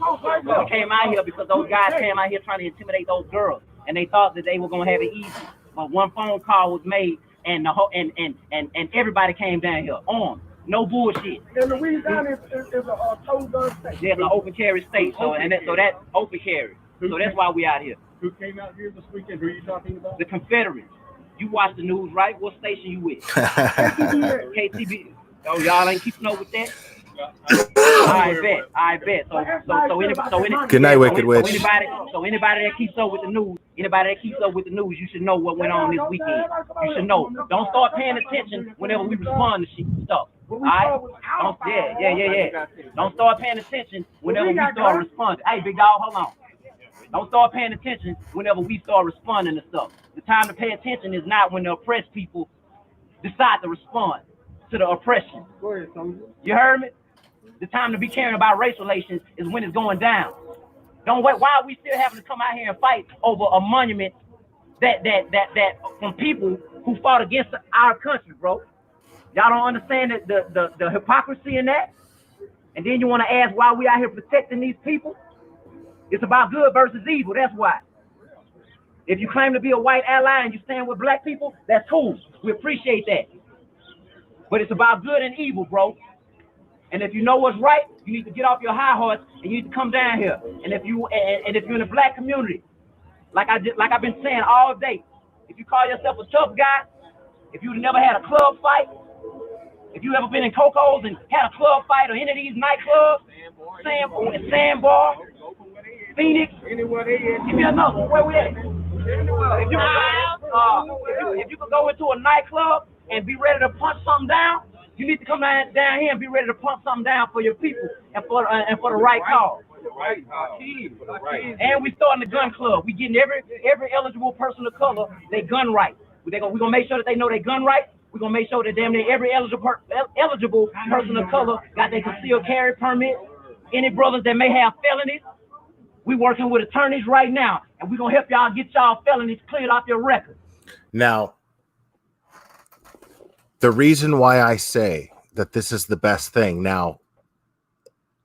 We came out here because those guys came out here trying to intimidate those girls, and they thought that they were gonna have it easy. But one phone call was made, and the whole and everybody came down here armed. No bullshit. And Louisiana is a total gun state. There's an open carry state, so that's open carry. So that's why we out here. Who came out here this weekend? Who are you talking about? The Confederates. You watch the news, right? What station you with? KTB. Oh, y'all ain't keeping up with that? I bet. So Good night, Wicked Witch. So anybody that keeps up with the news, you should know what went on this weekend. You should know. Don't start paying attention whenever we respond to stuff. All right? Don't start paying attention whenever we start responding. Hey, big dog, hold on. Don't start paying attention whenever we start responding to stuff. The time to pay attention is not when the oppressed people decide to respond to the oppression. You heard me? The time to be caring about race relations is when it's going down. Don't wait. Why are we still having to come out here and fight over a monument that from people who fought against our country, bro? Y'all don't understand the hypocrisy in that? And then you want to ask why we out here protecting these people? It's about good versus evil, that's why. If you claim to be a white ally and you stand with black people, that's cool. We appreciate that. But it's about good and evil, bro. And if you know what's right, you need to get off your high horse and you need to come down here. And if you're in the black community, like I've been saying all day, if you call yourself a tough guy, if you've never had a club fight, if you ever been in Coco's and had a club fight or any of these nightclubs, Sandbar, Phoenix, give me another one. Where we at? If you could go into a nightclub and be ready to punch something down, you need to come down here and be ready to punch something down for your people and for the right cause. And we starting the gun club. We getting every eligible person of color their gun right. We're gonna make sure that they know their gun right. We're gonna make sure that damn near every eligible person of color got their concealed carry permit. Any brothers that may have felonies, we working with attorneys right now, and we're gonna help y'all get y'all felonies cleared off your record. Now, the reason why I say that this is the best thing, now,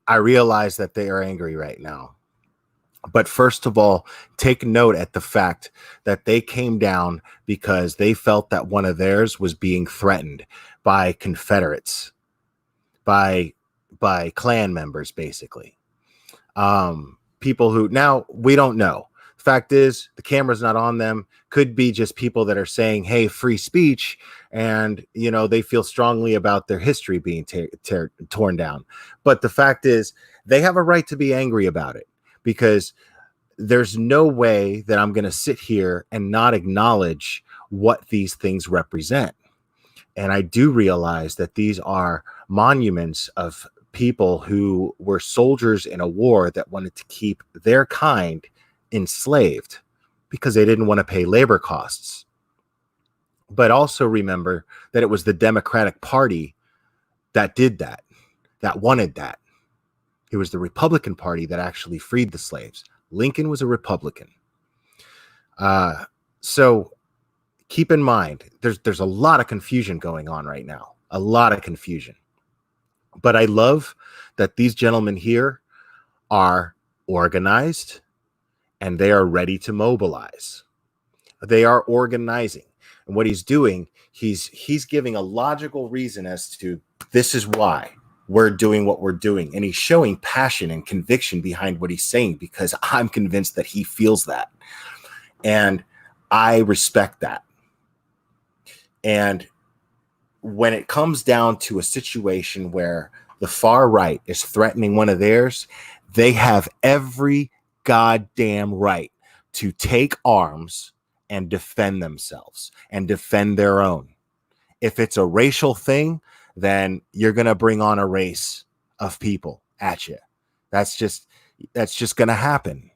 I realize that they are angry right now. But first of all, take note at the fact that they came down because they felt that one of theirs was being threatened by Confederates, by Klan members, basically. People who, now we don't know. The fact is, the camera's not on them. Could be just people that are saying, hey, free speech, and they feel strongly about their history being torn down. But the fact is, they have a right to be angry about it, because there's no way that I'm going to sit here and not acknowledge what these things represent. And I do realize that these are monuments of people who were soldiers in a war that wanted to keep their kind enslaved because they didn't want to pay labor costs. But also remember that it was the Democratic Party that did that, that wanted that. It was the Republican Party that actually freed the slaves. Lincoln was a Republican. So keep in mind, there's a lot of confusion going on right now, a lot of confusion. But I love that these gentlemen here are organized and they are ready to mobilize. They are organizing. And what he's doing, he's giving a logical reason as to this is why we're doing what we're doing. And he's showing passion and conviction behind what he's saying, because I'm convinced that he feels that. And I respect that. And when it comes down to a situation where the far right is threatening one of theirs, they have every goddamn right to take arms and defend themselves and defend their own. If it's a racial thing, then you're going to bring on a race of people at you. That's just going to happen.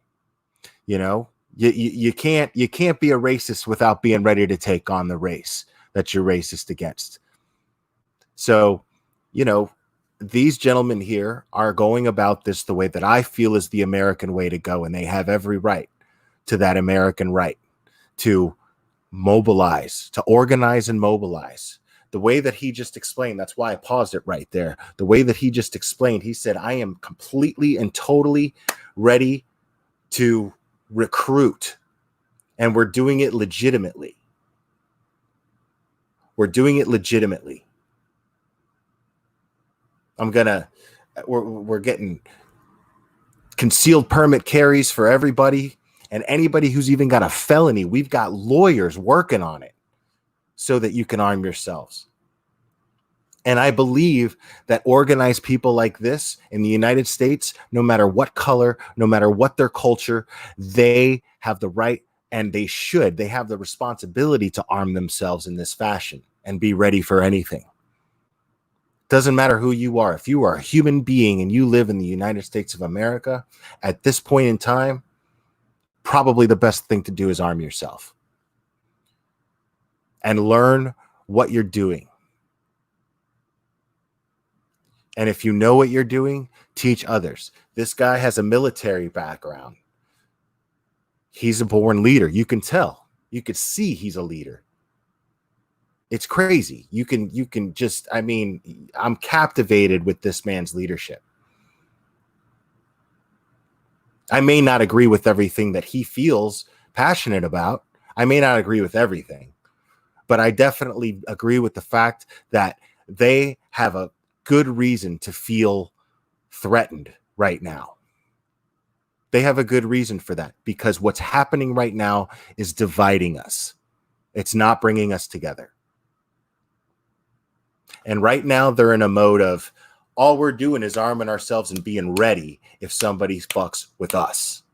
You can't be a racist without being ready to take on the race that you're racist against. So you know, these gentlemen here are going about this the way that I feel is the American way to go, and they have every right to that American right to mobilize, to organize and mobilize. The way that he just explained, that's why I paused it right there. The way that he just explained, he said, I am completely and totally ready to recruit, and we're doing it legitimately. We're doing it legitimately. We're getting concealed permit carries for everybody, and anybody who's even got a felony. We've got lawyers working on it so that you can arm yourselves. And I believe that organized people like this in the United States, no matter what color, no matter what their culture, they have the right, and they have the responsibility to arm themselves in this fashion and be ready for anything. Doesn't matter who you are. If you are a human being and you live in the United States of America, at this point in time, probably the best thing to do is arm yourself and learn what you're doing. And if you know what you're doing, teach others. This guy has a military background. He's a born leader. You can tell. You could see he's a leader. It's crazy. You can just, I mean, I'm captivated with this man's leadership. I may not agree with everything that he feels passionate about. I may not agree with everything, but I definitely agree with the fact that they have a good reason to feel threatened right now. They have a good reason for that, because what's happening right now is dividing us. It's not bringing us together. And right now they're in a mode of all we're doing is arming ourselves and being ready if somebody fucks with us.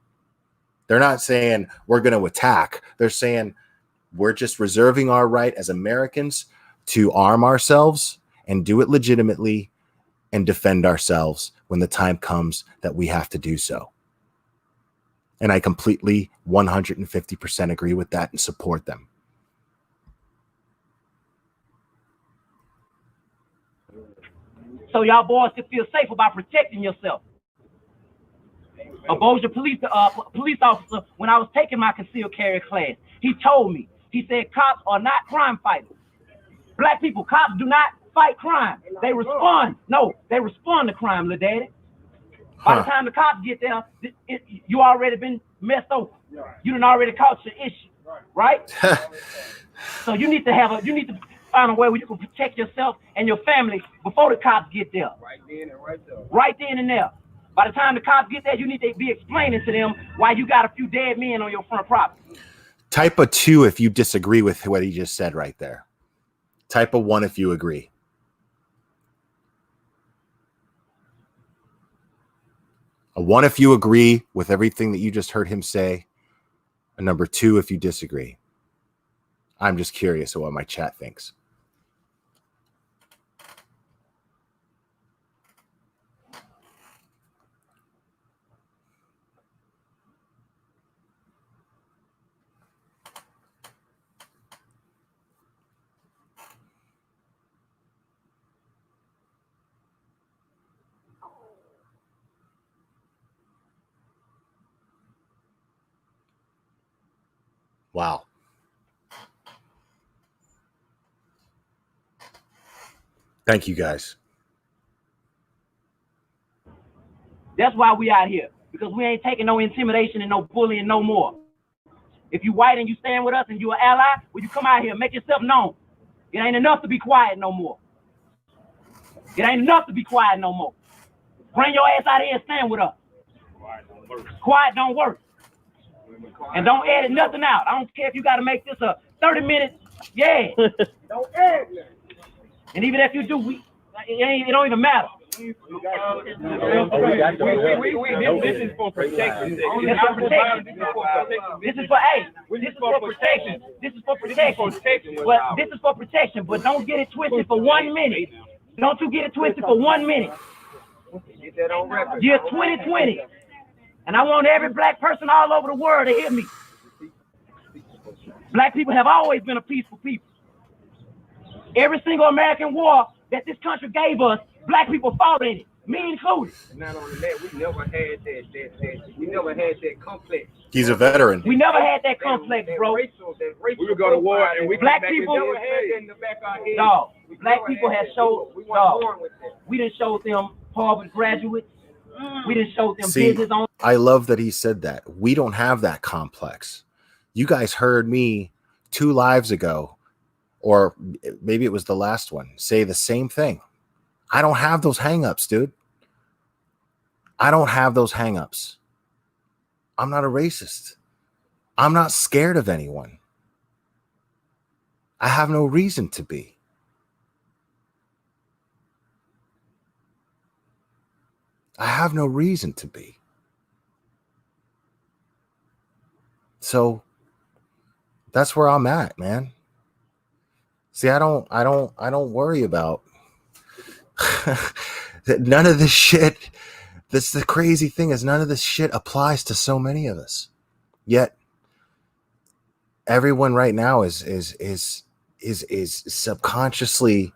They're not saying we're going to attack. They're saying we're just reserving our right as Americans to arm ourselves and do it legitimately and defend ourselves when the time comes that we have to do so. And I completely 150% agree with that and support them. So y'all boys can feel safe about protecting yourself. A Bossier police officer, when I was taking my concealed carry class, he told me, he said, cops are not crime fighters. Black people, cops do not fight crime. They respond. No, they respond to crime, little daddy. By the time the cops get there, you already been messed over. You done already caught your issue, right? So you need to find a way where you can protect yourself and your family before the cops get there. Right then and right there. Right then and there. By the time the cops get there, you need to be explaining to them why you got a few dead men on your front property. Type a 2 if you disagree with what he just said right there. Type a 1 if you agree. A 1 if you agree with everything that you just heard him say. A number 2 if you disagree. I'm just curious of what my chat thinks. Wow. Thank you, guys. That's why we out here, because we ain't taking no intimidation and no bullying no more. If you white and you stand with us and you an ally, well, you come out here, make yourself known. It ain't enough to be quiet no more. It ain't enough to be quiet no more. Bring your ass out here and stand with us. Quiet don't work. And don't edit nothing out. I don't care if you got to make this a 30-minute, yeah. Don't edit. And even if you do, it don't even matter. This is for protection. This is for protection. This is for protection. But this is for protection. But don't get it twisted for 1 minute. Don't you get it twisted for 1 minute. Year 2020. And I want every black person all over the world to hear me. Black people have always been a peaceful people. Every single American war that this country gave us, black people fought in it, me included. Not only that, we never had we never had that complex. He's a veteran. We never had that complex, bro. We would go to war and we black people never had that in the back of our head. Dog, black people have showed, we dog, born with that. we didn't show them Harvard graduates. We didn't show them See, business owners. I love that he said that. We don't have that complex. You guys heard me 2 lives ago, or maybe it was the last one, say the same thing. I don't have those hangups, dude. I don't have those hangups. I'm not a racist. I'm not scared of anyone. I have no reason to be. I have no reason to be. So that's where I'm at, man. See, I don't worry about none of this shit. That's the crazy thing, is none of this shit applies to so many of us. Yet everyone right now is subconsciously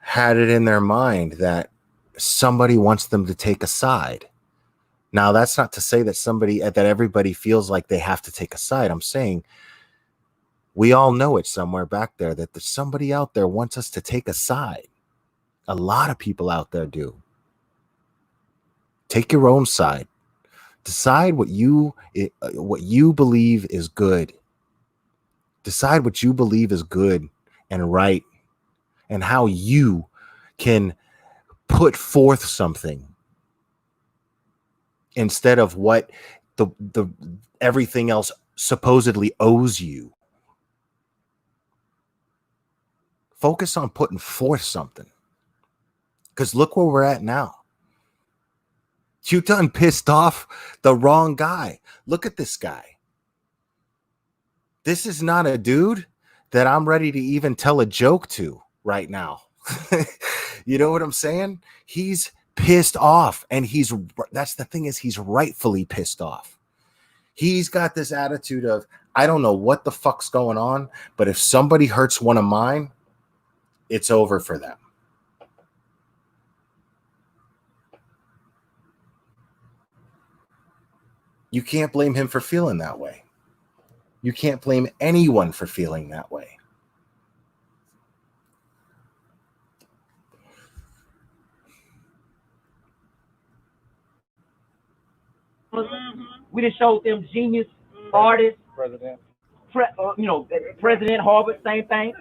had it in their mind that somebody wants them to take a side. Now, that's not to say that everybody feels like they have to take a side. I'm saying we all know it somewhere back there that there's somebody out there wants us to take a side. A lot of people out there do. Take your own side. Decide what you believe is good. Decide what you believe is good and right, and how you can put forth something instead of what the everything else supposedly owes you. Focus on putting forth something. Because look where we're at now. You done pissed off the wrong guy. Look at this guy. This is not a dude that I'm ready to even tell a joke to right now. You know what I'm saying? He's pissed off, and that's the thing, is he's rightfully pissed off. He's got this attitude of, I don't know what the fuck's going on, but if somebody hurts one of mine, it's over for them. You can't blame him for feeling that way. You can't blame anyone for feeling that way. We done showed them genius artists, President. President Harvard, same thing.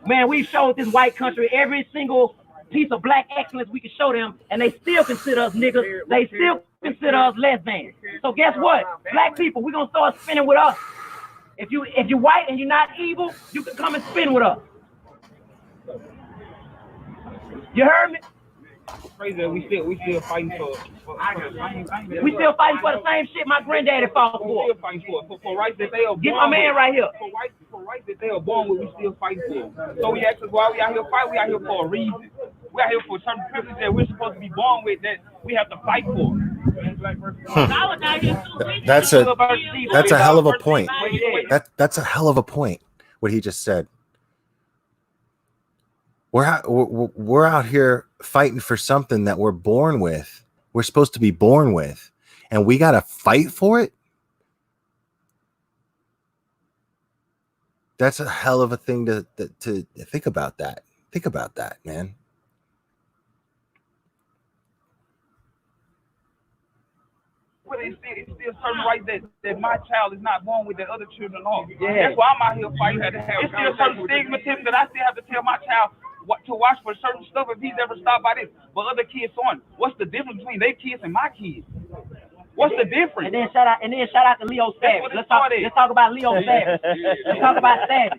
Man, we showed this white country every single piece of black excellence we can show them, and they still consider us niggas. They still consider us less than. So guess what? Black people, we're gonna start spinning with us. If you're white and you're not evil, you can come and spin with us. You heard me? Crazy that we still fighting for. We still fighting for the same shit my granddaddy fought for. We still fighting for rights that they are born Get my man with. right here. For rights that they are born with, we still fighting for. So we ask us why we out here fight. We out here for a reason. We out here for certain privileges that we're supposed to be born with that we have to fight for. That's a hell of a point. That's a hell of a point, what he just said. We're out here fighting for something that we're born with. We're supposed to be born with, and we got to fight for it. That's a hell of a thing to think about. That. Think about that, man. But it's still certain rights that my child is not born with that other children are. Yeah. That's why I'm out here fighting. It's still certain stigmatism that I still have to tell my child what to watch for certain stuff if he's ever stopped by this. But other kids aren't. What's the difference between their kids and my kids? What's the difference? And then shout out to Leo Savage. Let's talk about Leo Savage. Let's talk about Savage.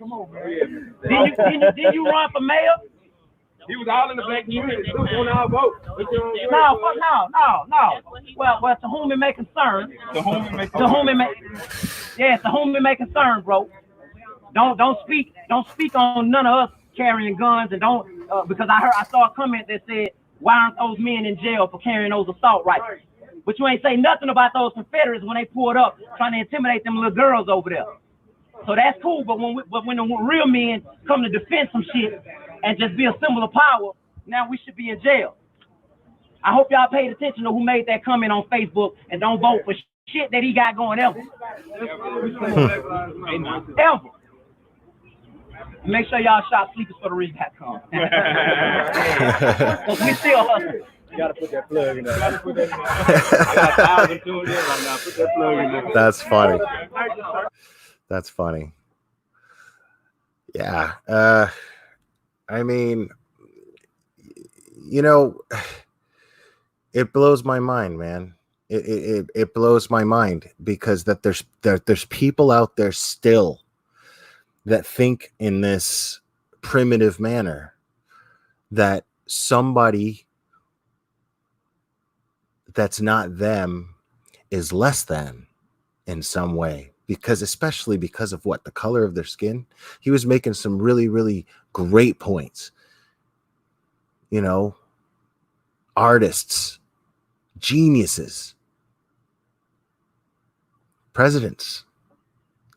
Did you run for mayor? He was all in the black community. He was on our vote. No. Well, to whom it may concern. To whom it may concern. To whom it may concern, bro. Don't speak on none of us carrying guns, and don't because I saw a comment that said, why aren't those men in jail for carrying those assault rifles? But you ain't say nothing about those Confederates when they pulled up trying to intimidate them little girls over there. So that's cool, but when the real men come to defend some shit, and just be a symbol of power, now we should be in jail. I hope y'all paid attention to who made that comment on Facebook and don't vote for shit that he got going ever. Ever. And make sure y'all shop sleepersfortherich.com. Because we still hustling. You gotta put that plug in there. You gotta put that in there. I got 1,000 tuned in right now. Put that plug in there. That's funny. That's funny. Yeah. I mean, you know, it blows my mind, man. It blows my mind because that there's people out there still that think in this primitive manner that somebody that's not them is less than in some way, because especially because of what the color of their skin. He was making some really, really great points. You know, artists, geniuses, presidents,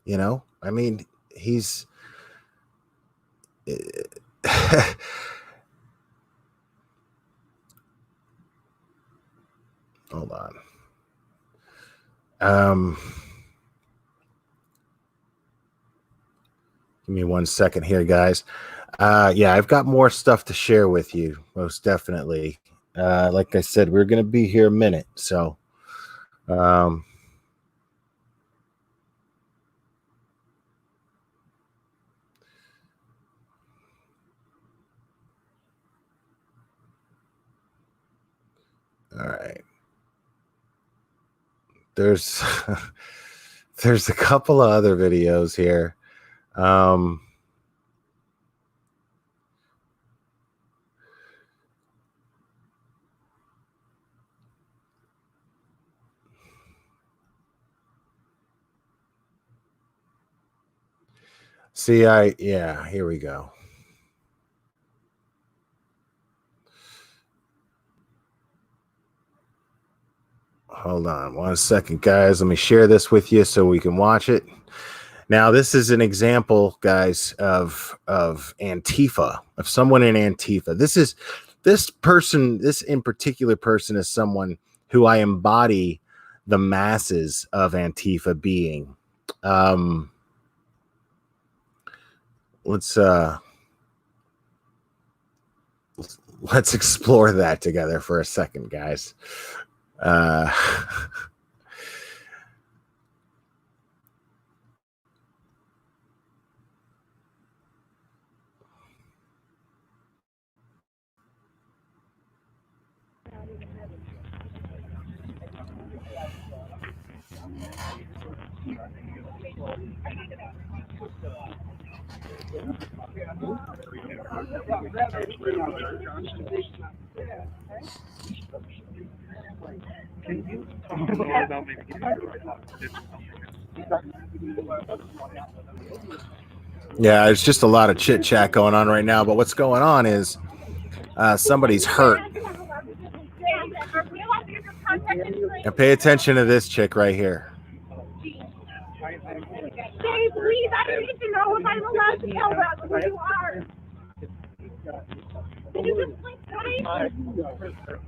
you know, I mean, he's hold on. Give me 1 second here, guys. Yeah, I've got more stuff to share with you, most definitely. Like I said, we're going to be here a minute, so all right. There's there's a couple of other videos here. See, yeah, here we go. Hold on 1 second, guys. Let me share this with you so we can watch it. Now, this is an example, guys, of Antifa, of someone in Antifa. This in particular person is someone who I embody the masses of Antifa being. Let's explore that together for a second, guys. Yeah, it's just a lot of chit chat going on right now, but what's going on is somebody's hurt. And pay attention to this chick right here. Dave, please, I need to know if I'm allowed to tell about who you are. Can you just please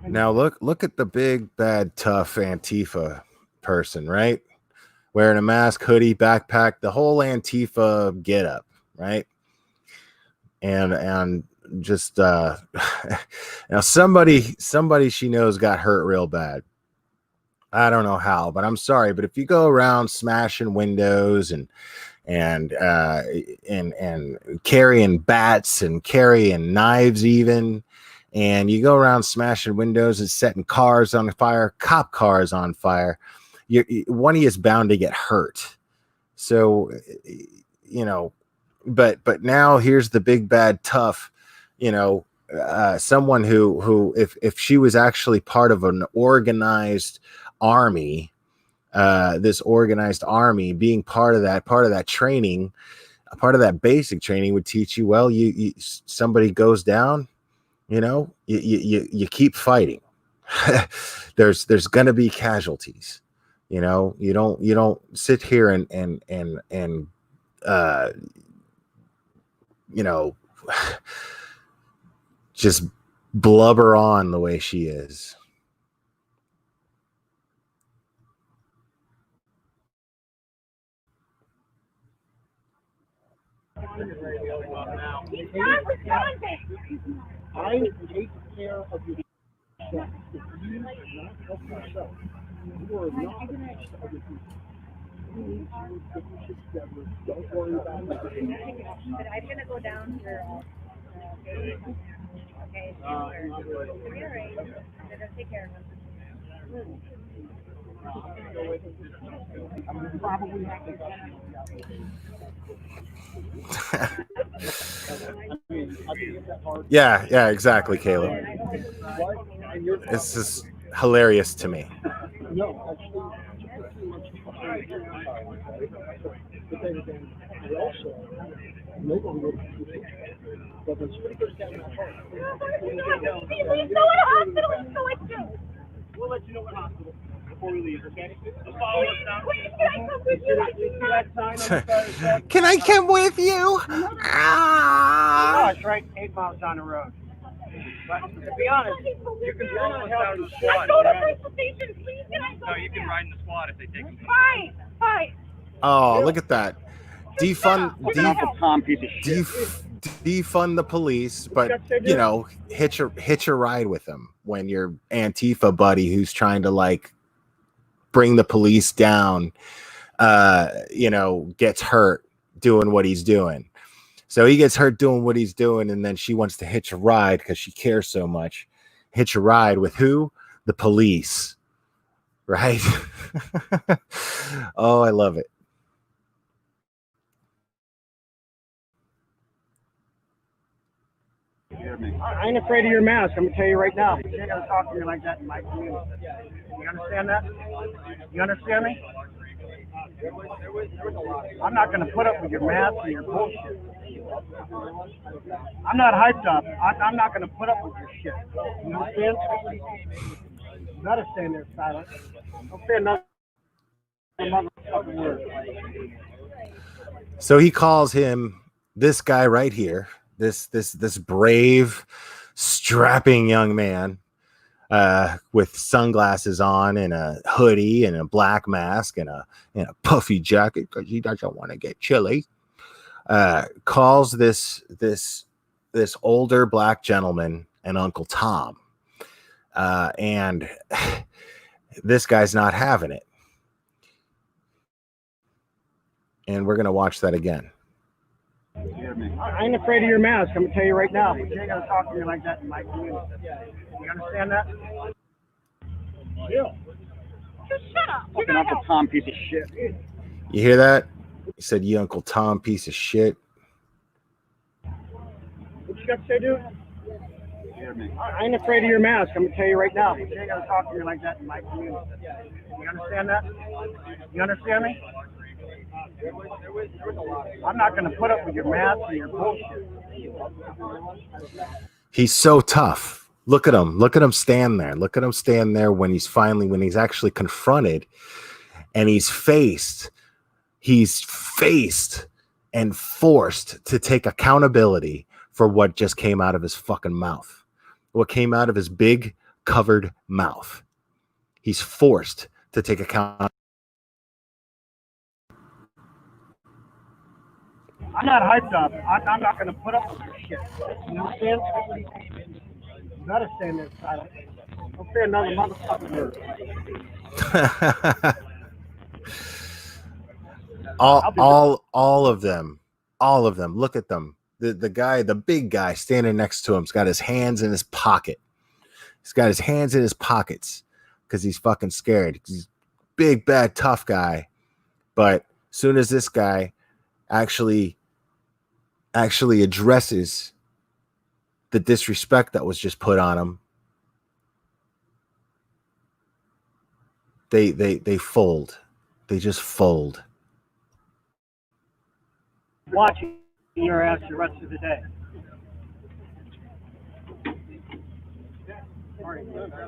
Now look at the big, bad, tough Antifa person, right? Wearing a mask, hoodie, backpack, the whole Antifa getup, right? And just now somebody she knows got hurt real bad. I don't know how, but I'm sorry, but if you go around smashing windows and carrying bats and carrying knives even, and you go around smashing windows and setting cars on fire, cop cars on fire, one of you is bound to get hurt. So, you know, but now here's the big bad tough, you know, someone who if she was actually part of an organized army, this organized army, being part of that training, a part of that basic training would teach you, well, you somebody goes down, you know, you keep fighting. There's going to be casualties, you know. You don't sit here and you know, just blubber on the way she is. I take care of your stuff. If you not help yourself, you are not the best of your people. You need to get your shit together. Don't worry about it. But I'm gonna go down here. Okay. You're right. They're gonna take care of him. Probably have Yeah, exactly, Caleb. It's just hilarious to me. No, actually, pretty much but then again, I also nobody would but when speakers get in that heart, Please go to hospital and go with you. we'll let you know what hospital before we leave, okay? Just follow us down. Please, can I come with you? You see that sign on the side of the truck? Can I come with you? Gosh, right? 8 miles down the road. But to be honest, you can follow us down to the squad. Go to the station, please. Can I go? No, you can ride in the squad if they take you. Fine. Oh, look at that. Defund Tom piece of shit. defund the police, but you know, hitch a ride with them when your Antifa buddy who's trying to like bring the police down, you know, gets hurt doing what he's doing. So he gets hurt doing what he's doing, and then she wants to hitch a ride because she cares so much. Hitch a ride with who? The police. Right? Oh, I love it. I ain't afraid of your mask. I'm gonna tell you right now. You ain't gonna talk to me like that in my community. You understand that? You understand me? I'm not gonna put up with your mask and your bullshit. I'm not hyped up. I'm not gonna put up with your shit. You understand? You gotta stand there silent. Don't say another motherfucking word. So he calls him, this guy right here, this brave, strapping young man, with sunglasses on and a hoodie and a black mask and a puffy jacket because he doesn't want to get chilly. Calls this older black gentleman an Uncle Tom, and this guy's not having it. And we're gonna watch that again. I ain't afraid of your mask. I'm gonna tell you right now. You ain't gonna talk to me like that in my community. You understand that? Yeah. Just shut up. Fucking Uncle Tom piece of shit. You hear that? He said, "You Uncle Tom piece of shit." What you got to say, dude? I ain't afraid of your mask. I'm gonna tell you right now. You ain't gonna talk to me like that in my community. You understand that? You understand me? I'm not gonna put up with your mask and your bullshit. He's so tough. Look at him. Look at him stand there. Look at him stand there when he's actually confronted and he's faced and forced to take accountability for what just came out of his fucking mouth. What came out of his big covered mouth. He's forced to take account. I'm not hyped up. I'm not gonna put up with your shit. You understand? You gotta stand there silent. Don't say another motherfucking word. all of them. Look at them. The guy, the big guy standing next to him's got his hands in his pocket. He's got his hands in his pockets because he's fucking scared. He's big, bad, tough guy. But as soon as this guy actually addresses the disrespect that was just put on him, they fold. They just fold. Watching your ass the rest of the day. I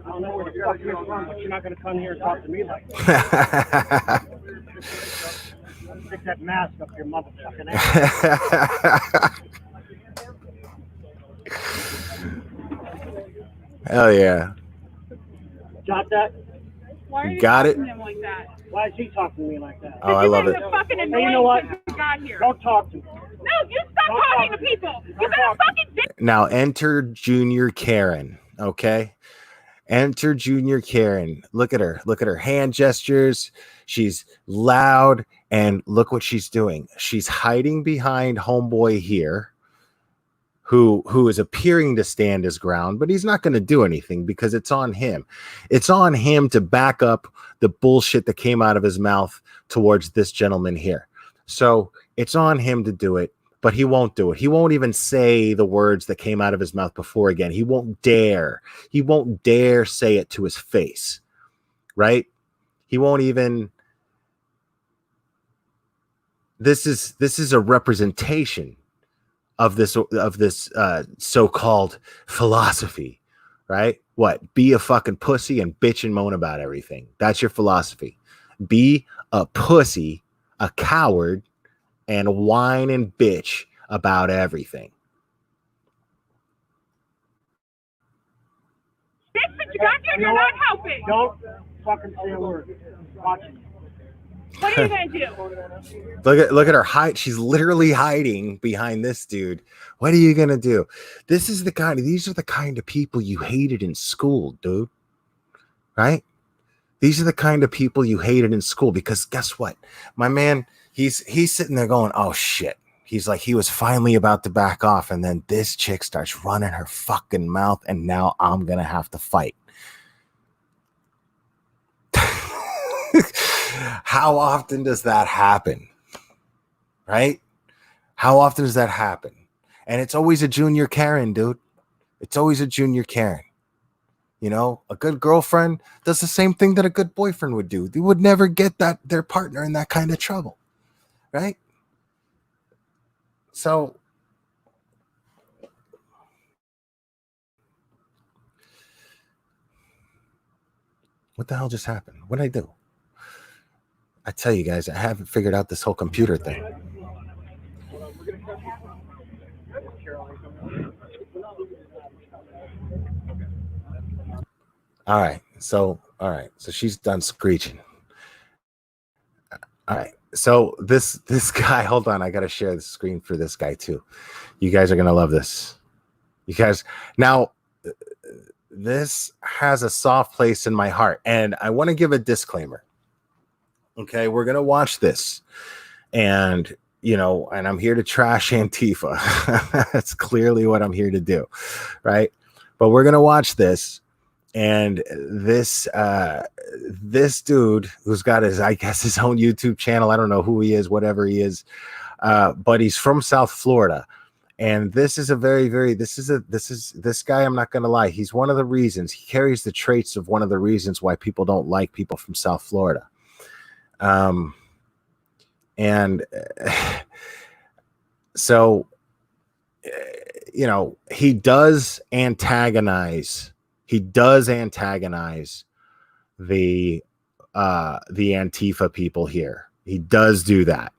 don't know where the fuck you're from, but you're not gonna come here and talk to me like that. Stick that mask up your motherfucking ass. Hell yeah. Got that? Why are You you got talking it? to him like that? Why is he talking to me like that? Oh, I love it. Fucking Hey, annoying you know what? since we got here. Don't talk to me. No, you stop talking to people. You got a fucking dick. Now enter Junior Karen, okay? Enter Junior Karen. Look at her. Look at her hand gestures. She's loud, and look what she's doing. She's hiding behind homeboy here, who is appearing to stand his ground, but he's not going to do anything because it's on him. It's on him to back up the bullshit that came out of his mouth towards this gentleman here. So it's on him to do it, but he won't do it. He won't even say the words that came out of his mouth before again. He won't dare. He won't dare say it to his face, right? He won't even. This is a representation of this so-called philosophy, right? What? Be a fucking pussy and bitch and moan about everything. That's your philosophy. Be a pussy, a coward, and whine and bitch about everything. But you got here, you're not helping. Don't fucking say a word. Watch me. What are you gonna do? Look at her hide. She's literally hiding behind this dude. What are you gonna do? These are the kind of people you hated in school, dude. Right? These are the kind of people you hated in school, because guess what? My man, he's sitting there going, oh shit. He's like, he was finally about to back off, and then this chick starts running her fucking mouth, and now I'm gonna have to fight. How often does that happen? Right? How often does that happen? And it's always a junior Karen, dude. It's always a junior Karen. You know, a good girlfriend does the same thing that a good boyfriend would do. They would never get their partner in that kind of trouble. Right? So what the hell just happened? What did I do? I tell you guys, I haven't figured out this whole computer thing. All right. So she's done screeching. All right. So this guy, hold on, I got to share the screen for this guy too. You guys are going to love this. You guys, now this has a soft place in my heart, and I want to give a disclaimer. Okay, we're going to watch this, and I'm here to trash Antifa. That's clearly what I'm here to do, right? But we're going to watch this, and this dude who's got his own YouTube channel. I don't know who he is, whatever he is, but he's from South Florida. And this is this guy, I'm not going to lie. He's one of the reasons, he carries the traits of one of the reasons why people don't like people from South Florida. So, he does antagonize the Antifa people here. He does do that.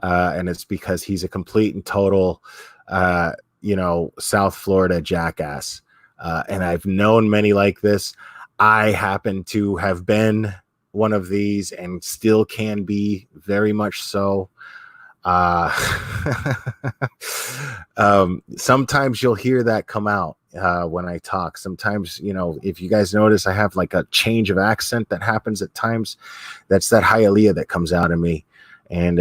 And it's because he's a complete and total, South Florida jackass. And I've known many like this. I happen to have been one of these and still can be very much so. Sometimes you'll hear that come out when I talk. Sometimes, if you guys notice, I have like a change of accent that happens at times. That's that Hialeah that comes out of me. And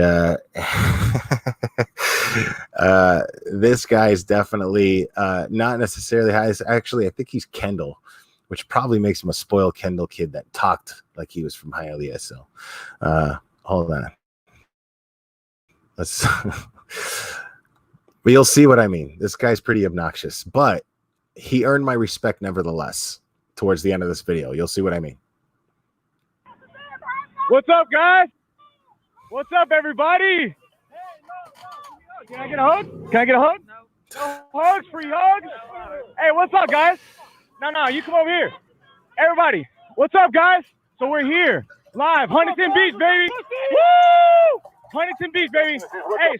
this guy is definitely not necessarily high. Actually, I think he's Kendall, which probably makes him a spoiled Kendall kid that talked like he was from Hialeah. So hold on. Let's but you'll see what I mean. This guy's pretty obnoxious, but he earned my respect nevertheless towards the end of this video. You'll see what I mean. What's up, guys? What's up, everybody? Can I get a hug? Can I get a hug? No hugs, free hugs. Hey, what's up, guys? No, you come over here. Everybody, what's up, guys? So we're here, live, Huntington Beach, baby. Woo! Huntington Beach, baby. Hey,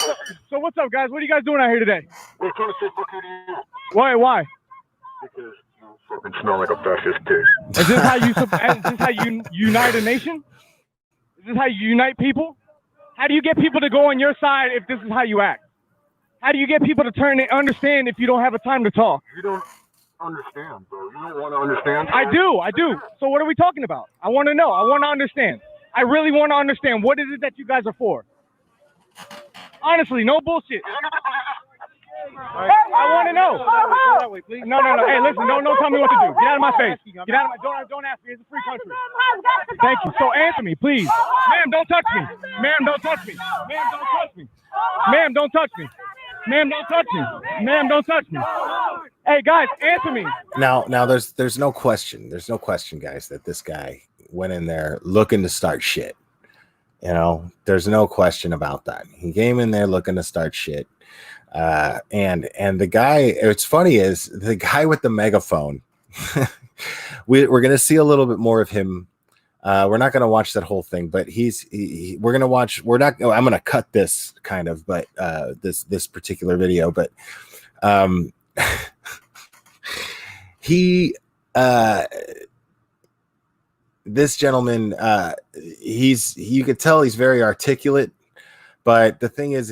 so what's up, guys? What are you guys doing out here today? Why? Because Fucking smell like a fascist pig. Is this how you unite a nation? Is this how you unite people? How do you get people to go on your side if this is how you act? How do you get people to turn and understand if you don't have a time to talk? You don't understand, bro. You don't want to understand. I do. So what are we talking about? I want to know. I want to understand. I really want to understand. What is it that you guys are for? Honestly, no bullshit. I want to know. No. Hey, listen, don't tell me what to do. Get out of my face. Get out of my. Don't ask me. It's a free country. Thank you. So answer me, please. Ma'am, don't touch me. Ma'am, don't touch me. Ma'am, don't touch me. Ma'am, don't touch me. Ma'am, don't touch me. Ma'am, don't touch me. Hey, guys, answer me. Now, there's no question. There's no question, guys, that this guy went in there looking to start shit. You know, there's no question about that. He came in there looking to start shit. And the guy, what's funny is the guy with the megaphone. We're gonna see a little bit more of him. We're not gonna watch that whole thing, but we're gonna watch. I'm gonna cut this kind of, but this particular video, but this gentleman, you could tell he's very articulate, but the thing is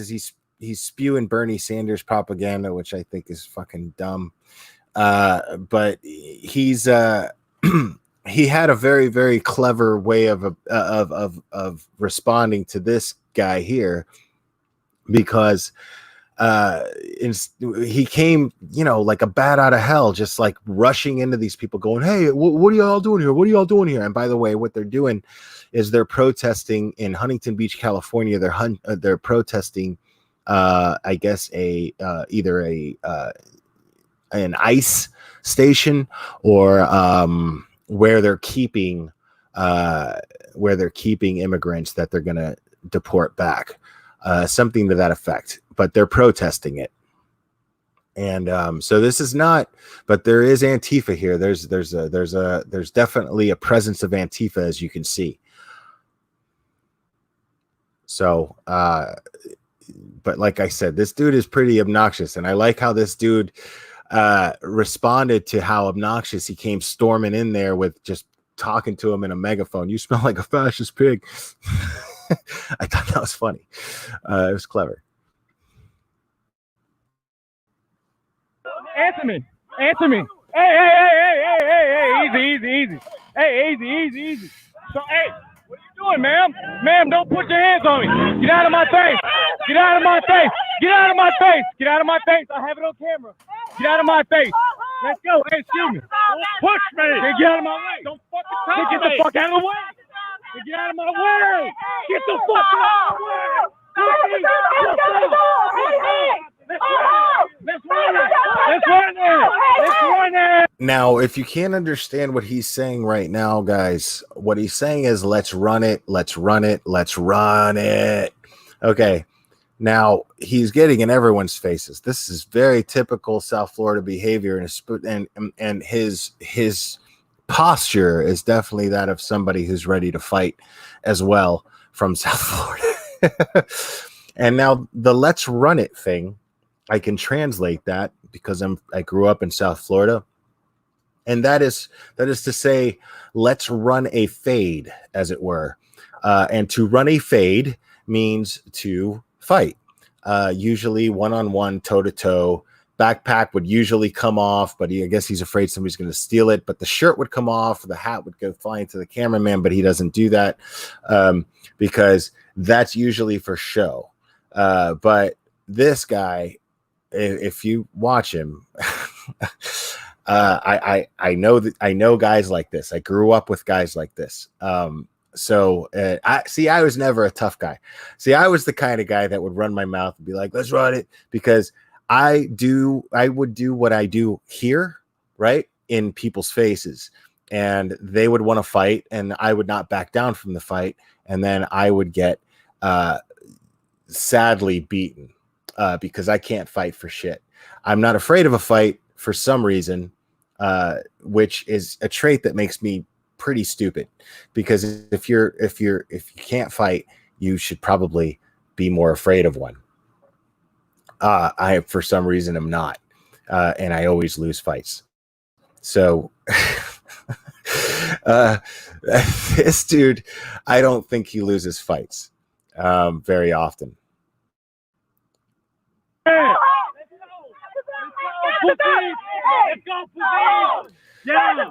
he's spewing Bernie Sanders propaganda, which I think is fucking dumb. But he's he had a very, very clever way of responding to this guy here, because he came, like a bat out of hell, just like rushing into these people going, hey, what are y'all doing here? What are y'all doing here? And by the way, what they're doing is they're protesting in Huntington Beach, California. They're protesting, I guess, either an ICE station or where they're keeping immigrants that they're going to deport back, something to that effect. But they're protesting it, and so this is not. But there is Antifa here. There's definitely a presence of Antifa, as you can see. So, but like I said, this dude is pretty obnoxious, and I like how this dude responded to how obnoxious he came storming in there with just talking to him in a megaphone. You smell like a fascist pig. I thought that was funny. It was clever. Answer me. Hey, easy. Hey, easy. So, hey, what are you doing, ma'am? Ma'am, don't put your hands on me. Get out of my face. Get out of my face. I have it on camera. Get out of my face. Let's go. Hey, excuse me. Don't push me. Hey, get out of my way. Don't fucking touch me. Get the fuck out of the way. Hey, get out of my way. Get the fuck out of the way. Let's run it. Now, if you can't understand what he's saying right now, guys, what he's saying is let's run it. Okay. Now, he's getting in everyone's faces. This is very typical South Florida behavior, and his posture is definitely that of somebody who's ready to fight as well from South Florida. And now the let's run it thing, I can translate that because I grew up in South Florida. And that is to say, let's run a fade, as it were. And to run a fade means to fight, usually one-on-one, toe-to-toe. Backpack would usually come off, but I guess he's afraid somebody's going to steal it. But the shirt would come off, the hat would go flying to the cameraman, but he doesn't do that because that's usually for show. But this guy, if you watch him, I know guys like this. I grew up with guys like this. So I was never a tough guy. See, I was the kind of guy that would run my mouth and be like, let's run it, because I would do what I do here, right, in people's faces, and they would want to fight, and I would not back down from the fight, and then I would get sadly beaten because I can't fight for shit. I'm not afraid of a fight for some reason, which is a trait that makes me pretty stupid, because if you can't fight, you should probably be more afraid of one. I for some reason am not, and I always lose fights. So this dude, I don't think he loses fights very often.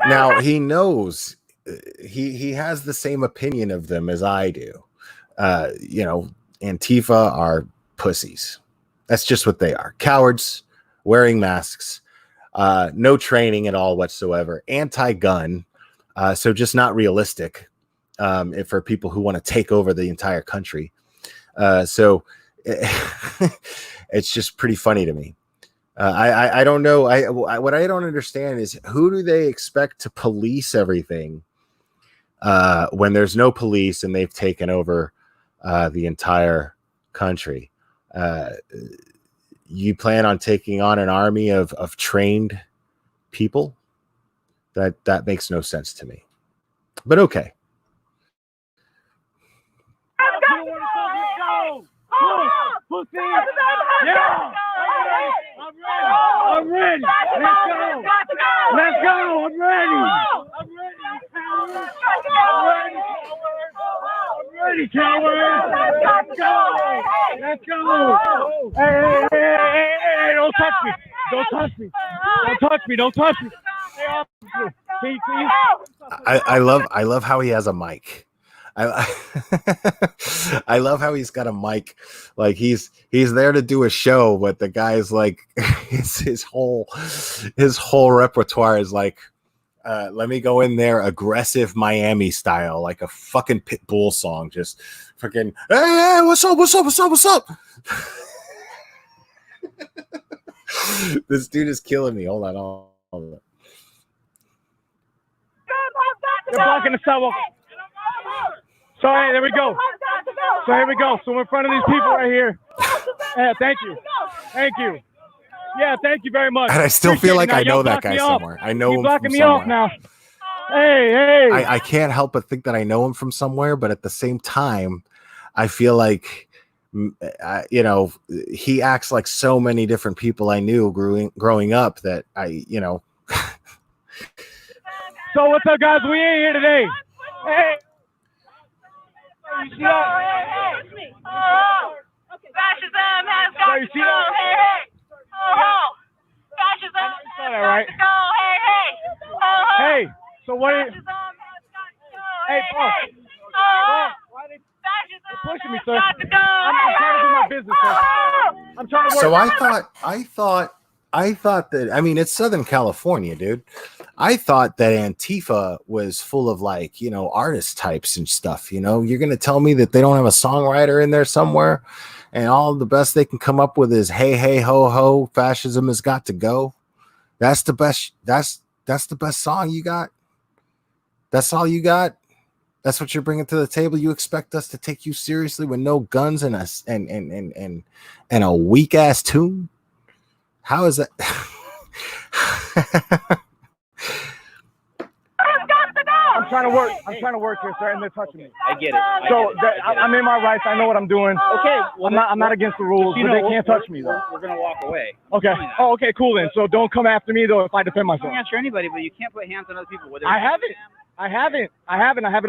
Now he knows he has the same opinion of them as I do. Antifa are pussies. That's just what they are. Cowards, wearing masks, no training at all whatsoever, anti-gun, so just not realistic for people who want to take over the entire country. So it's just pretty funny to me. I don't know. What I don't understand is, who do they expect to police everything when there's no police and they've taken over the entire country? You plan on taking on an army of trained people? That makes no sense to me. But okay. I'm ready. Let's go. Let's go. I'm ready. I'm ready, coward. Let's go. Let's go. Hey, don't touch me. Don't touch me. Don't touch me. Don't touch me. Hey, officer, please. I love how he has a mic. I love how he's got a mic. Like he's there to do a show, but the guy's like his whole repertoire is like, let me go in there aggressive Miami style, like a fucking Pitbull song, just fucking hey, what's up? This dude is killing me. Hold on. They're blocking the sidewalk. So hey, there we go. So here we go. So we're in front of these people right here. Yeah, thank you. Yeah, thank you very much. And I still feel like I know that guy somewhere. I know him blocking from me somewhere. off now. Hey. I can't help but think that I know him from somewhere, but at the same time, I feel like he acts like so many different people I knew growing up that So what's up, guys? We ain't here today. Hey. You see that? Fascism has got to go. Fascism has got to go. Hey. So what is? Hey, Paul. Why they pushing me, sir? I'm trying to do my business, sir. I'm trying to work. So I thought that, I mean, it's Southern California, dude. I thought that Antifa was full of artist types and stuff. You're going to tell me that they don't have a songwriter in there somewhere and all the best they can come up with is hey, hey, ho, ho, fascism has got to go. That's the best. That's the best song you got. That's all you got. That's what you're bringing to the table. You expect us to take you seriously with no guns and a weak ass tune? How is that? I'm trying to work here, sir, and they're touching me. I get it. I'm in my rights. I know what I'm doing. Okay. Well, I'm not against the rules, but they can't touch me, though. We're gonna walk away. Okay. Oh, okay, cool then. So don't come after me, though, if I defend I myself. don't answer anybody, but you can't put hands on other people. I haven't. I have it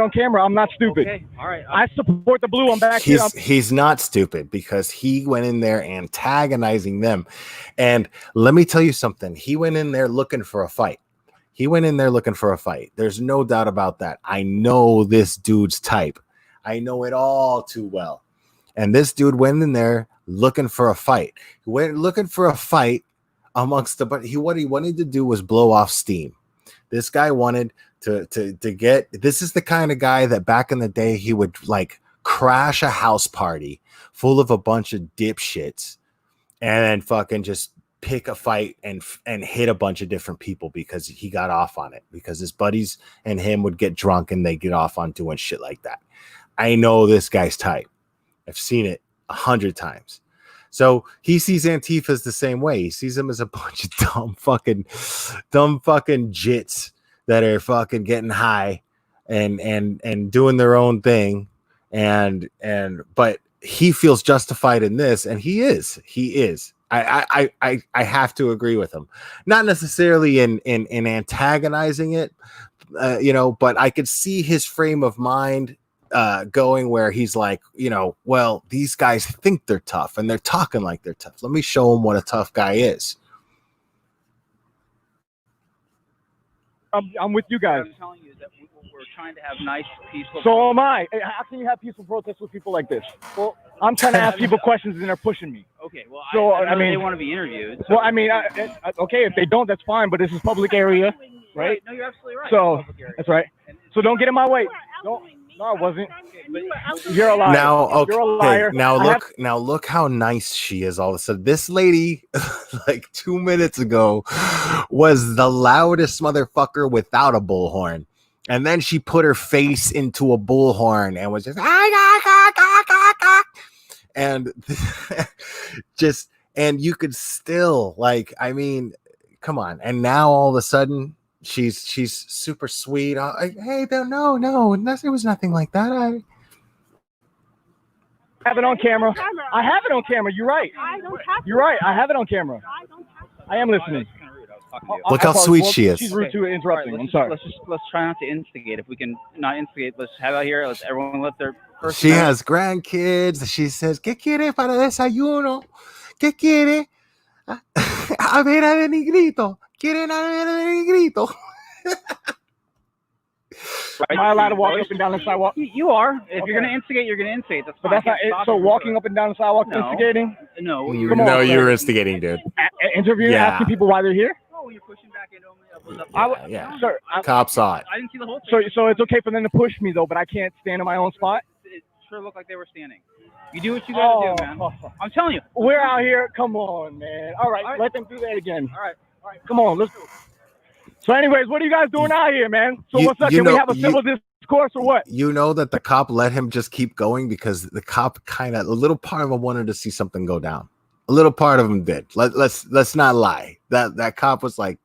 on camera. I'm not stupid. Okay. All right. I support the blue. I'm back here. He's not stupid because he went in there antagonizing them. And let me tell you something. He went in there looking for a fight. There's no doubt about that. I know this dude's type. I know it all too well. And this dude went in there looking for a fight. He went looking for a fight amongst what he wanted to do was blow off steam. This guy wanted to get, this is the kind of guy that back in the day, he would like crash a house party full of a bunch of dipshits and then fucking just pick a fight and hit a bunch of different people because he got off on it, because his buddies and him would get drunk and they get off on doing shit like that. I know this guy's type. I've seen it 100 times. So he sees Antifas the same way. He sees them as a bunch of dumb fucking jits that are fucking getting high and doing their own thing. But he feels justified in this, and he is. I have to agree with him. Not necessarily in antagonizing it, but I could see his frame of mind going where he's like, well, these guys think they're tough and they're talking like they're tough. Let me show them what a tough guy is. I'm with you guys. I'm telling you that we're trying to have nice, peaceful. So am I. How can you have peaceful protests with people like this? Well, I'm trying to ask people questions and they're pushing me. Okay, well, So, I know mean, they want to be interviewed. Well, I mean, okay, if they don't, that's fine. But this is public area, right? No, you're absolutely right. So that's right. So don't get in my way. No, I wasn't. You're a liar. Now, okay. You're a liar. Now look how nice she is. All of a sudden, this lady, like 2 minutes ago, was the loudest motherfucker without a bullhorn, and then she put her face into a bullhorn and was just and and you could still come on. And now all of a sudden, she's super sweet. Hey, no, it was nothing like that. I have it on camera. I have it on camera. You're right. You're right. I have it on camera. I am listening. Look how sweet she is. She's rude to interrupting. I'm sorry. Let's try not to instigate. If we can not instigate, let's have out here. Let's everyone let their. She has grandkids. She says, ¿Qué quiere para desayuno? ¿Qué quiere? Avena de negrito. ¿Quieren avena de negrito? Am I allowed to walk up and down the sidewalk? You are. If you're going to instigate, you're going to instigate. That's fine. But that's not it. So walking up and down the sidewalk, instigating? No. You're instigating, dude. Interviewing, asking people why they're here? Oh, you're pushing back into them. Yeah. Sir, Cop saw it. I didn't see the whole thing. So it's okay for them to push me, though, but I can't stand in my own spot? It sure looked like they were standing. You do what you got to do, man. I'm telling you. We're out here. Come on, man. All right. Let them do that again. All right. Come on, let's go. So anyways, what are you guys doing out here, man? So what's up? Can we have a civil discourse or what? You know that the cop let him just keep going because the cop a little part of him wanted to see something go down. A little part of him did. Let's not lie. That cop was like,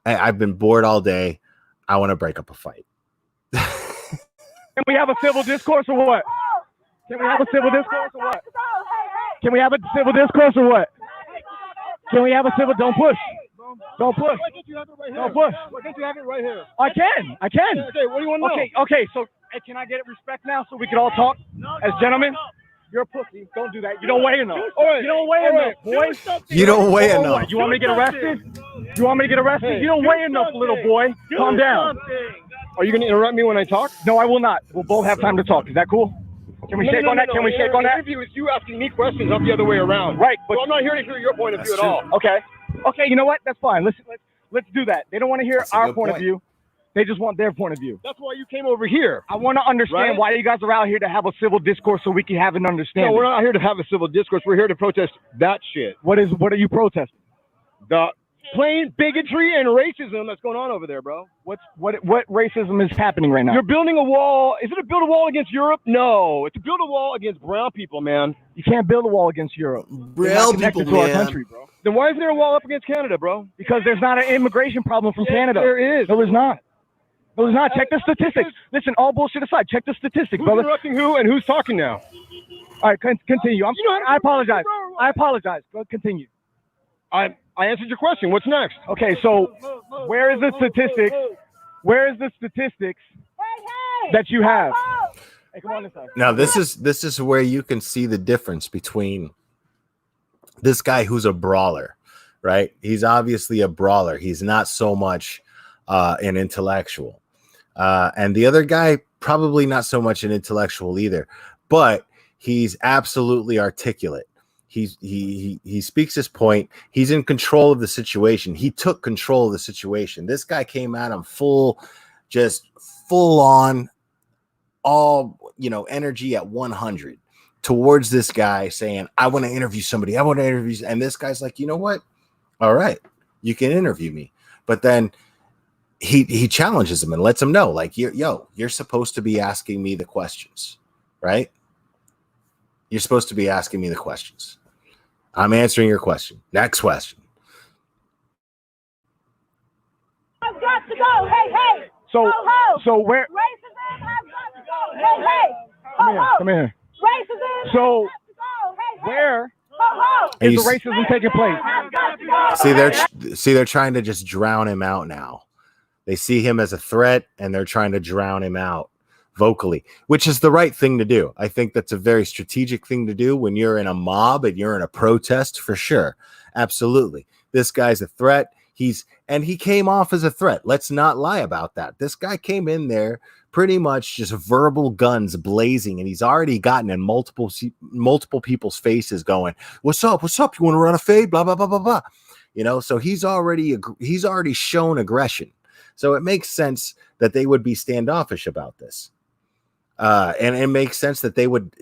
hey, I've been bored all day. I want to break up a fight. Can we have a civil discourse or what? Can we have a civil discourse or what? Can we have a civil discourse or what? Can we have a civil? Don't push. Don't push. Why can't you have it right here? Don't push. Why can't you have it right here? I can. Okay, what do you want to know? Okay. So, hey, can I get respect now so we can all talk as gentlemen? You're a pussy. Don't do that. You don't weigh enough. You don't weigh enough, boy. You don't weigh enough. You want me to get arrested? You want me to get arrested? You don't weigh enough, little boy. Calm down. Are you going to interrupt me when I talk? No, I will not. We'll both have time to talk. Is that cool? Can we shake on that? Can we shake on that? The interview is you asking me questions, not the other way around. Right. But I'm not here to hear your point of view at all. Okay. Okay, you know what? That's fine. Let's do that. They don't want to hear our point of view. They just want their point of view. That's why you came over here. I want to understand why you guys are out here to have a civil discourse so we can have an understanding. No, we're not here to have a civil discourse. We're here to protest that shit. What are you protesting? The plain bigotry and racism that's going on over there, bro. What racism is happening right now? You're building a wall. Is it to build a wall against Europe? No, it's to build a wall against brown people, man. You can't build a wall against Europe. Brown people, to our country, bro. Then why isn't there a wall up against Canada, bro? Because there's not an immigration problem from Canada. There is. No, there's not. No, there's not. Check the statistics. Listen, all bullshit aside, check the statistics, Who's brother. interrupting who and who's talking now? All right, continue. I apologize. I apologize. Go continue. I answered your question. What's next? Okay, so where is the statistics? Where is the statistics that you have? Hey, come on this side. Now this is where you can see the difference between this guy who's a brawler, right? He's obviously a brawler. He's not so much an intellectual. And the other guy, probably not so much an intellectual either, but he's absolutely articulate. He speaks his point. He's in control of the situation. He took control of the situation. This guy came at him full on, all energy at 100 towards this guy, saying, I want to interview somebody. I want to interview. And this guy's like, you know what? All right, you can interview me. But then he challenges him and lets him know, like, you're supposed to be asking me the questions, right? You're supposed to be asking me the questions. I'm answering your question. Next question. I've got to go. Hey. So where? Racism has got to go. Hey. Come here. Racism. So has got to go. Hey. where? And Is the racism taking place? they're trying to just drown him out now. They see him as a threat and they're trying to drown him out vocally, which is the right thing to do. I think that's a very strategic thing to do when you're in a mob and you're in a protest, for sure. Absolutely. This guy's a threat. He came off as a threat. Let's not lie about that. This guy came in there pretty much just verbal guns blazing, and he's already gotten in multiple people's faces going, what's up? What's up? You want to run a fade? Blah, blah, blah, blah, blah. You know, so he's already shown aggression. So it makes sense that they would be standoffish about this. And it makes sense that they would,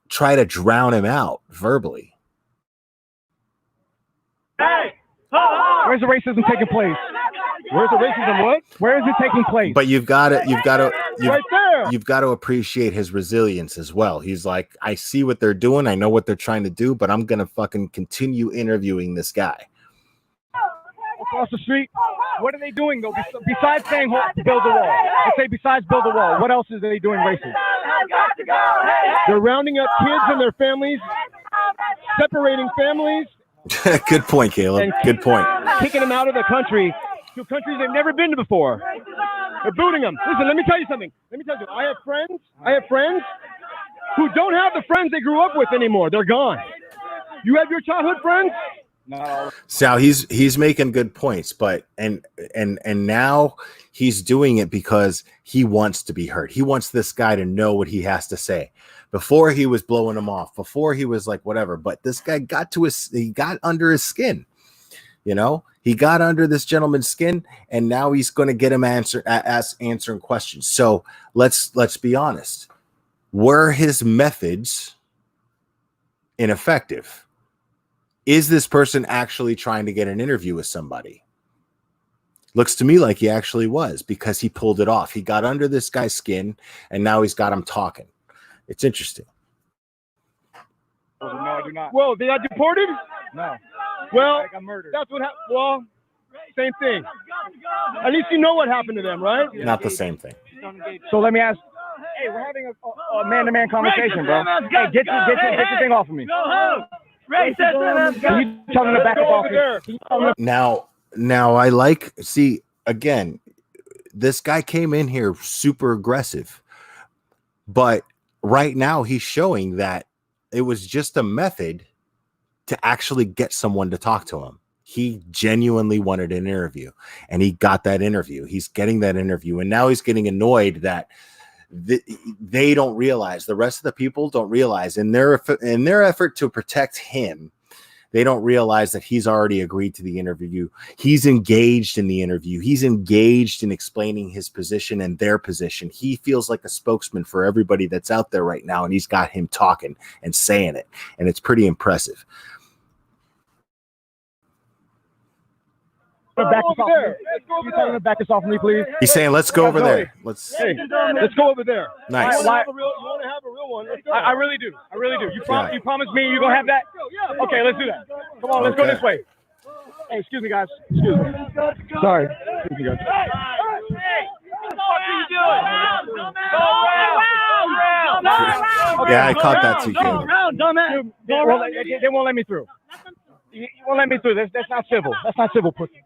try to drown him out verbally. Where's the racism taking place? Where's the racism? What? Where is it taking place? But you've got to right there. You've got to appreciate his resilience as well. He's like, I see what they're doing. I know what they're trying to do, but I'm going to fucking continue interviewing this guy. Across the street, what are they doing though? Besides saying build a wall, let's say besides build a wall, what else is they doing racist? They're rounding up kids and their families, separating families. Good point, Caleb. Good point. Kicking them out of the country to countries they've never been to before. They're booting them. Listen, let me tell you something. I have friends who don't have the friends they grew up with anymore. They're gone. You have your childhood friends? So he's making good points, but and now he's doing it because he wants to be heard. He wants this guy to know what he has to say. Before he was blowing him off, before he was like whatever, but this guy got under his skin. He got under this gentleman's skin, and now he's going to get him answering questions. So let's be honest. Were his methods ineffective? Is this person actually trying to get an interview with somebody? Looks to me like he actually was, because he pulled it off. He got under this guy's skin, and now he's got him talking. It's interesting. No, I do not. Well, they got deported? No. Well, I got murdered. That's what happened. Well, same thing. At least you know what happened to them, right? Not the same thing. So let me ask. Hey, we're having a man-to-man conversation, bro. Hey, get your thing off of me. You tell them to back off Now I see again, this guy came in here super aggressive, but right now he's showing that it was just a method to actually get someone to talk to him. He genuinely wanted an interview, and he got that interview. He's getting that interview, and now he's getting annoyed that they don't realize, the rest of the people don't realize in their effort to protect him, they don't realize that he's already agreed to the interview. He's engaged in the interview. He's engaged in explaining his position and their position. He feels like a spokesman for everybody that's out there right now, and he's got him talking and saying it, and it's pretty impressive. Back us off me, please. He's saying, "Let's go over there. Let's go over there." Nice. You want to have a real one? I really do. You promise me you're gonna have that? Okay, let's do that. Come on, let's go this way. Hey, excuse me, guys. Excuse me. Sorry. Excuse me, guys. Yeah, I caught that too, Caleb. They won't let me through. You won't let me through. That's not civil. That's not civil, pussy.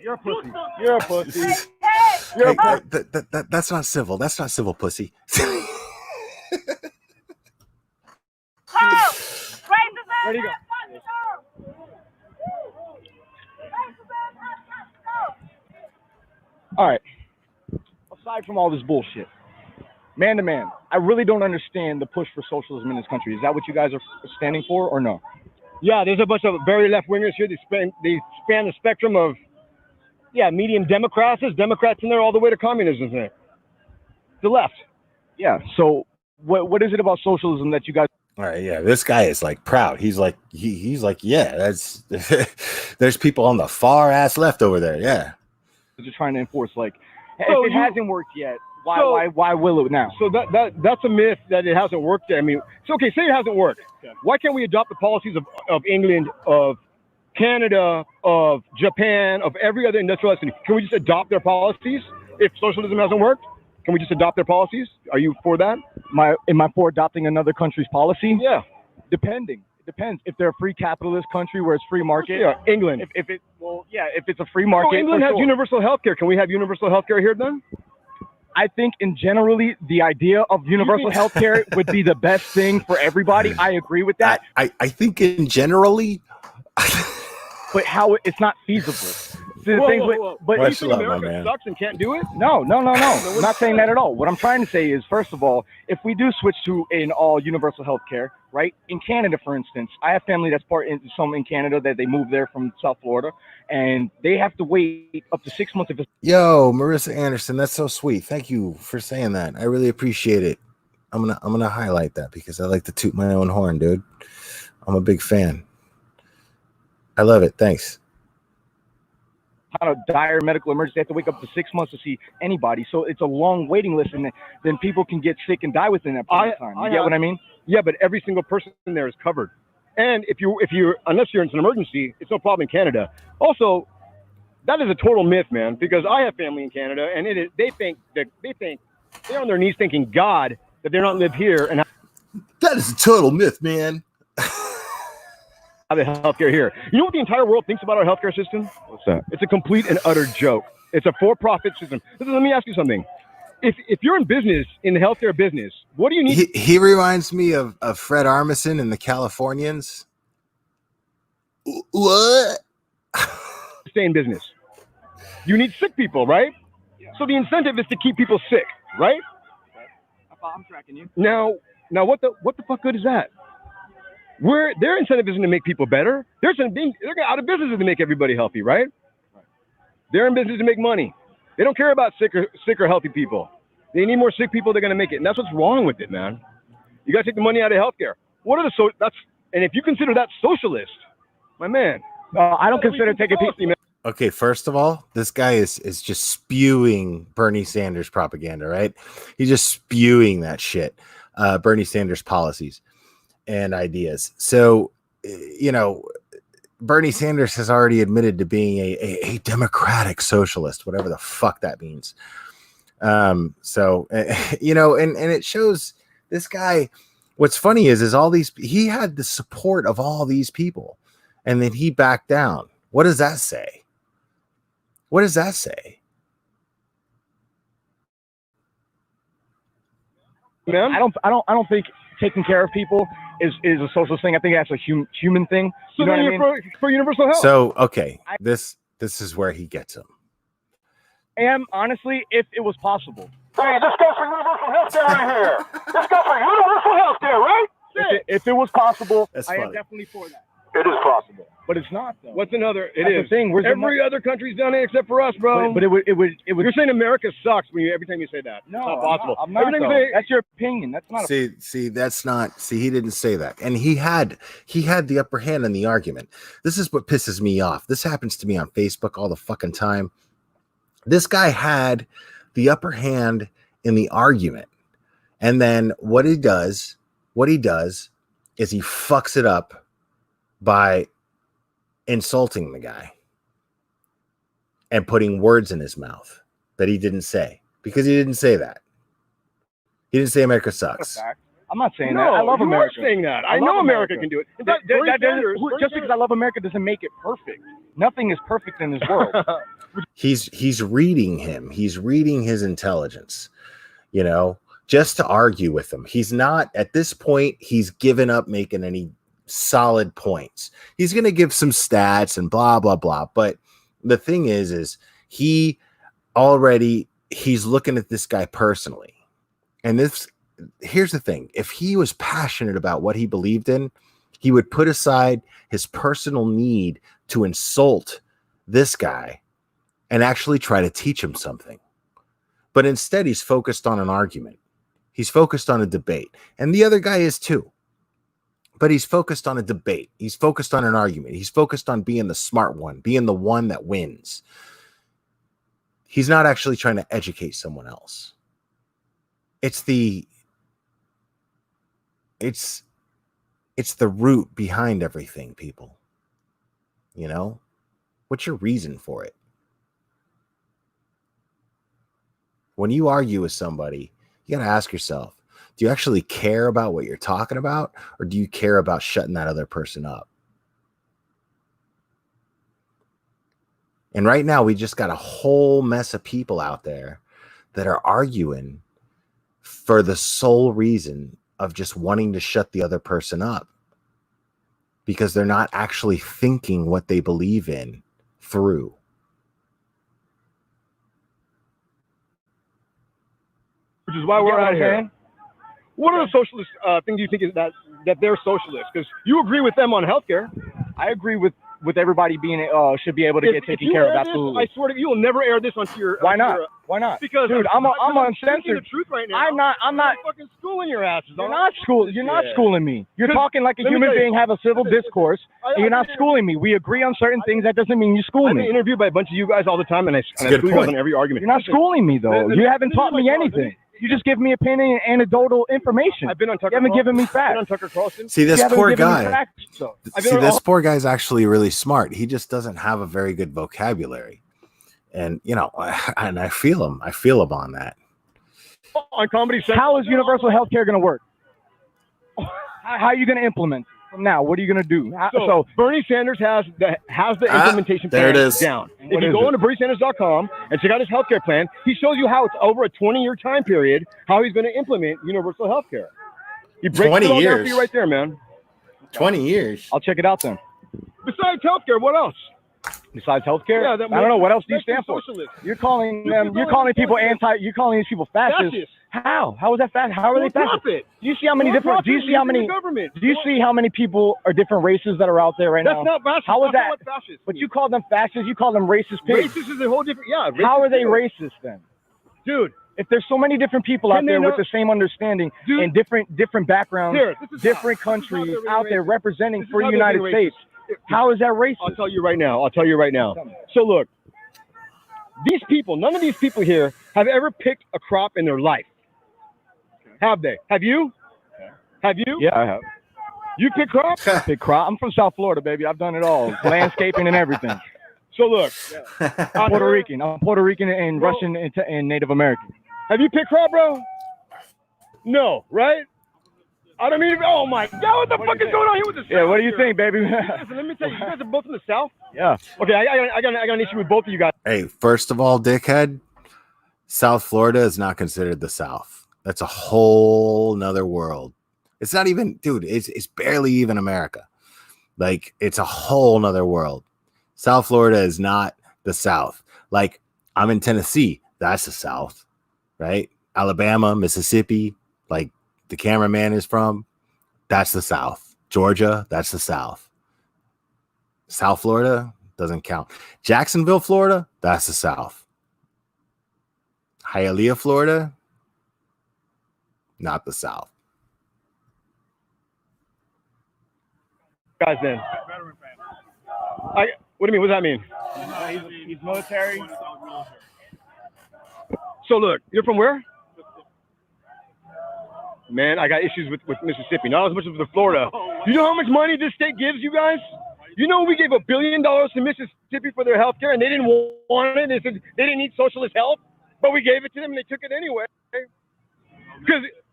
You're a pussy. You're a pussy. You're a pussy. That's not civil. That's not civil, pussy. Where'd he go? All right. Aside from all this bullshit, man to man, I really don't understand the push for socialism in this country. Is that what you guys are standing for, or no? Yeah, there's a bunch of very left wingers here. They span the spectrum of, medium Democrats. There's Democrats in there all the way to communism in there. The left. Yeah. So what is it about socialism that you guys? All right. Yeah. This guy is like proud. He's like, yeah, that's, there's people on the far ass left over there. Yeah. They're just trying to enforce, like, if it hasn't worked yet, why will it now? So that's a myth that it hasn't worked yet. I mean, it's okay. Say it hasn't worked. Why can't we adopt the policies of England, of Canada, of Japan, of every other industrialized city? Can we just adopt their policies if socialism hasn't worked? Can we just adopt their policies? Are you for that? Am I for adopting another country's policy? Yeah. Depending. It depends. If they're a free capitalist country where it's free market. Yeah, England. If it's a free market. England for has sure. universal health care. Can we have universal health care here then? I think in generally the idea of universal health care would be the best thing for everybody. I agree with that. I think in generally, but how it's not feasible. See, the things with- but Much you think love, my America man. sucks and can't do it? No. I'm not saying that at all. What I'm trying to say is, first of all, if we do switch to an all universal health care, right? In Canada, for instance, I have family that's some in Canada that they moved there from South Florida, and they have to wait up to 6 months if it's Yo, Marissa Anderson, that's so sweet. Thank you for saying that. I really appreciate it. I'm gonna highlight that because I like to toot my own horn, dude. I'm a big fan. I love it. Thanks. kind of dire medical emergency. They have to wait up to 6 months to see anybody. So it's a long waiting list, and then people can get sick and die within that period of time. You get what I mean? Yeah, but every single person in there is covered. And if you're unless you're in an emergency, it's no problem in Canada. Also, that is a total myth, man, because I have family in Canada, and they're on their knees thanking God that they don't live here and that is a total myth, man. have the healthcare here. You know what the entire world thinks about our healthcare system? What's that? It's a complete and utter joke. It's a for-profit system. Let me ask you something. If you're in business, in the healthcare business, what do you need? He reminds me of Fred Armisen and the Californians. What? Stay in business. You need sick people, right? So the incentive is to keep people sick, right? I'm tracking you. Now what the fuck good is that? Their incentive isn't to make people better. They're out of business to make everybody healthy, right? They're in business to make money. They don't care about sick or healthy people. They need more sick people. They're gonna make it, and that's what's wrong with it, man. You gotta take the money out of healthcare. And if you consider that socialist, my man, I don't consider taking people. Okay, first of all, this guy is just spewing Bernie Sanders propaganda, right? He's just spewing that shit, Bernie Sanders policies and ideas. So, Bernie Sanders has already admitted to being a democratic socialist, whatever the fuck that means. And it shows this guy. What's funny is he had the support of all these people, and then he backed down. What does that say? What does that say? Man, I don't think taking care of people is a social thing. I think that's a human thing. You know what I mean? For universal health. So, okay, this is where he gets him. And honestly, if it was possible. Hey, this guy's for universal health care right here. This guy's for universal health care, right? If it was possible, That's I am funny. definitely for that. It is possible. But it's not, though. What's another? It That's is. the thing. Where's the Every other country's done it except for us, bro. But it would. You're saying America sucks every time you say that. No, it's not possible. I'm not. Every time Though. you say, That's your opinion. That's not. He didn't say that. And he had the upper hand in the argument. This is what pisses me off. This happens to me on Facebook all the fucking time. This guy had the upper hand in the argument. And then what he does is he fucks it up by insulting the guy and putting words in his mouth that he didn't say, because he didn't say that. He didn't say America sucks. I'm not saying no, that. I love you America. are saying that. I love know America can do it. Just because I love America doesn't make it perfect. Nothing is perfect in this world. He's reading him. He's reading his intelligence, just to argue with him. He's not, at this point, he's given up making any solid points. He's going to give some stats and blah, blah, blah. But the thing is he's looking at this guy personally. And here's the thing. If he was passionate about what he believed in, he would put aside his personal need to insult this guy and actually try to teach him something. But instead, he's focused on an argument. He's focused on a debate. And the other guy is too. But he's focused on a debate. He's focused on an argument. He's focused on being the smart one, being the one that wins. He's not actually trying to educate someone else. It's the root behind everything, people. What's your reason for it? When you argue with somebody, you got to ask yourself, Do you actually care about what you're talking about, or do you care about shutting that other person up? And right now, we just got a whole mess of people out there that are arguing for the sole reason of just wanting to shut the other person up, because they're not actually thinking what they believe in through. Which is why we're out here. What are the socialist things you think is that they're socialists? Because you agree with them on healthcare. I agree with everybody being should be able to get taken care of. Absolutely. I swear to you, will never air this onto your. Why not? Why not? Because dude, I'm uncensored. The truth right now. I'm not. Fucking schooling your asses. You're not schooling me. You're talking like a human being. Have a civil discourse. And you're not schooling me. We agree on certain things. That doesn't mean you school me. I've been interviewed by a bunch of you guys all the time, and I school you guys on every argument. You're not schooling me though. You haven't taught me anything. You just give me opinion and anecdotal information. I've been on Tucker. You haven't given me facts. I've been on Tucker Carlson. See, this poor guy. Facts, so. See, this poor guy's actually really smart. He just doesn't have a very good vocabulary. And, you know, and I feel him. I feel him on that. On Comedy Central. How is universal health care going to work? How are you going to implement from now? What are you going to do? So Bernie Sanders has the implementation plan there it is. down. If you go on to BernieSanders.com and check out his healthcare plan, he shows you how it's over a 20-year time period, how he's going to implement universal health care. He breaks 20 it all down years. for you right there, man. 20 years. I'll check it out then. Besides healthcare, what else? Besides healthcare? Yeah, I don't know. What else do you stand for? Socialist. You're calling people anti. You're calling these people fascists. How? How is that fascist? How are they fascist? Do you see how many different? Do you see how many? Do you see how many people are different races that are out there right now? That's not fascist. How is that? That's not fascist. But you call them fascists. You call them racist pigs. Racist is a whole different. Yeah. How are they racist then, dude? If there's so many different people out there with the same understanding and different backgrounds, different countries out there representing for the United States, how is that racist? I'll tell you right now. So look, these people, none of these people here have ever picked a crop in their life. Have they? Have you? Have you? Yeah, I have. You pick crop? Pick crop. I'm from South Florida, baby. I've done it all. Landscaping and everything. So look, I'm Puerto Rican. I'm Puerto Rican and Russian and Native American. Have you picked crop, bro? No, right? I don't mean, oh my God, what the fuck is going on here with this? Yeah, what do you think, baby? Listen, let me tell you, you guys are both from the South? Yeah. Okay, I got an issue with both of you guys. Hey, first of all, dickhead, South Florida is not considered the South. That's a whole nother world. It's not even, dude, it's barely even America. Like, it's a whole nother world. South Florida is not the South. Like, I'm in Tennessee. That's the South, right? Alabama, Mississippi, like the cameraman is from, that's the South. Georgia, that's the South. South Florida doesn't count. Jacksonville, Florida, that's the South. Hialeah, Florida, not the South. Guys, then. What do you mean? What does that mean? He's military. So look, you're from where? Man, I got issues with Mississippi. Not as much as with Florida. You know how much money this state gives you guys? You know we gave $1 billion to Mississippi for their health care, and they didn't want it. They said they didn't need socialist help, but we gave it to them, and they took it anyway.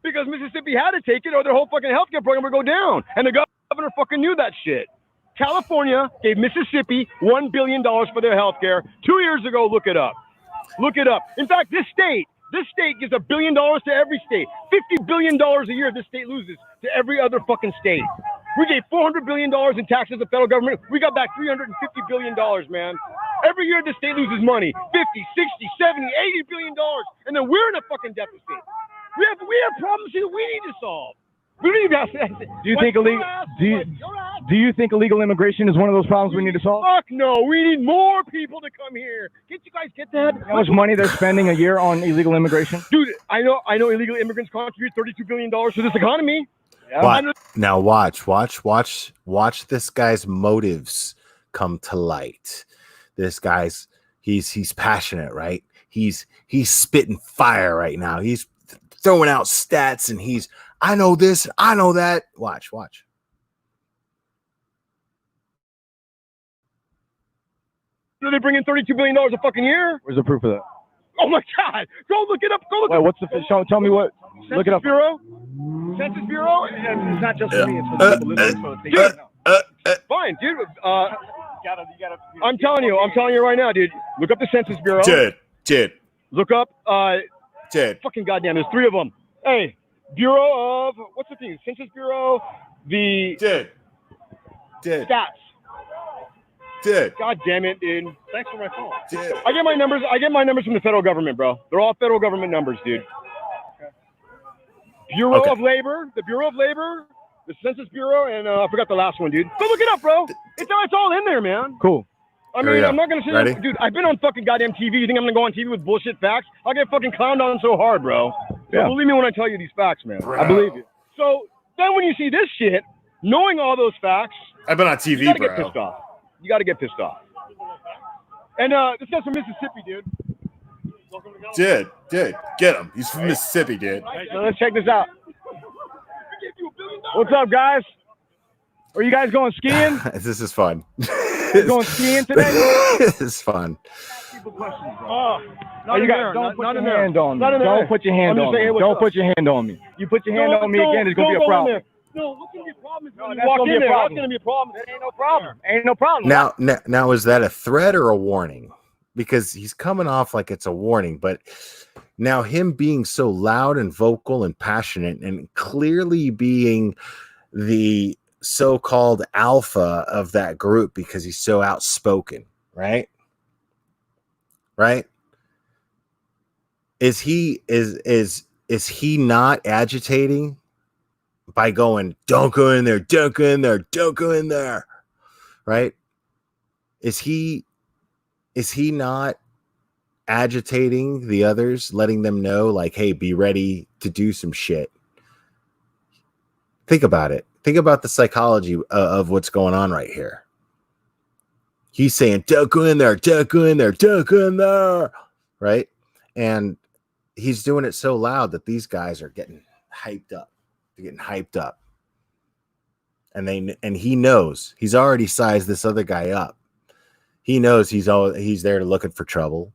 Because Mississippi had to take it, or their whole fucking health care program would go down. And the governor fucking knew that shit. California gave Mississippi $1 billion for their health care 2 years ago. Look it up. Look it up. In fact, this state gives $1 billion to every state. $50 billion a year this state loses to every other fucking state. We gave $400 billion in taxes to the federal government. We got back $350 billion, man. Every year the state loses money. 50, 60, 70, $80 billion. And then we're in a fucking deficit. We have problems here we need to solve. We don't even have to. Do you think illegal immigration is one of those problems we need to solve? Fuck no. We need more people to come here. Can't you guys get that? How much money they're spending a year on illegal immigration? Dude, I know illegal immigrants contribute $32 billion to this economy. Yeah. Now watch this guy's motives come to light. This guy's he's passionate, right? He's spitting fire right now. He's throwing out stats and I know this, I know that. Watch. Do they bring in $32 billion a fucking year? Where's the proof of that? Oh my God! Go look it up. Go look. Wait, what's the? Tell me what. Look it up. Bureau. Census Bureau, and it's not just for me, it's for the people listening. So they should know. Fine, dude. I'm telling you right now, dude. Look up the Census Bureau. Dude. Look up, dude. Fucking goddamn, there's 3 of them. Hey, Bureau of, what's the thing? Census Bureau, the... Dude. Stats. Dude. God damn it, dude. Thanks for my phone. Dude. I get my numbers from the federal government, bro. They're all federal government numbers, dude. Bureau of Labor, the Bureau of Labor, the Census Bureau, and I forgot the last one, dude. Go look it up, bro. It's all in there, man. Cool. I mean, I'm not gonna sit there, dude. I've been on fucking goddamn TV. You think I'm gonna go on TV with bullshit facts? I'll get fucking clowned on so hard, bro. Yeah. So believe me when I tell you these facts, man. Bro. I believe you. So then when you see this shit, knowing all those facts, I've been on TV, you gotta bro. get pissed off. You gotta get pissed off. And this guy's from Mississippi, dude. Dude, get him. He's from Mississippi, dude. Right, so let's check this out. What's up, guys? Are you guys going skiing? This is fun. Going skiing today? This is fun. No, you guys don't put your hand on me. Don't put your hand on me. Don't put your hand on me. You put your hand on me again, it's gonna be a problem. No, what's gonna be a problem is when you That's walk gonna in be a there. problem. That's gonna be a problem. That ain't no problem. Ain't no problem. Now, is that a threat or a warning? Because he's coming off like it's a warning, but now him being so loud and vocal and passionate and clearly being the so-called alpha of that group because he's so outspoken, right? Is he not agitating by going, don't go in there, don't go in there, don't go in there, right? Is he not agitating the others, letting them know, like, hey, be ready to do some shit? Think about it. Think about the psychology of what's going on right here. He's saying, don't go in there, don't go in there, don't go in there, right? And he's doing it so loud that these guys are getting hyped up. They're getting hyped up. And he knows he's already sized this other guy up. He knows he's there looking for trouble.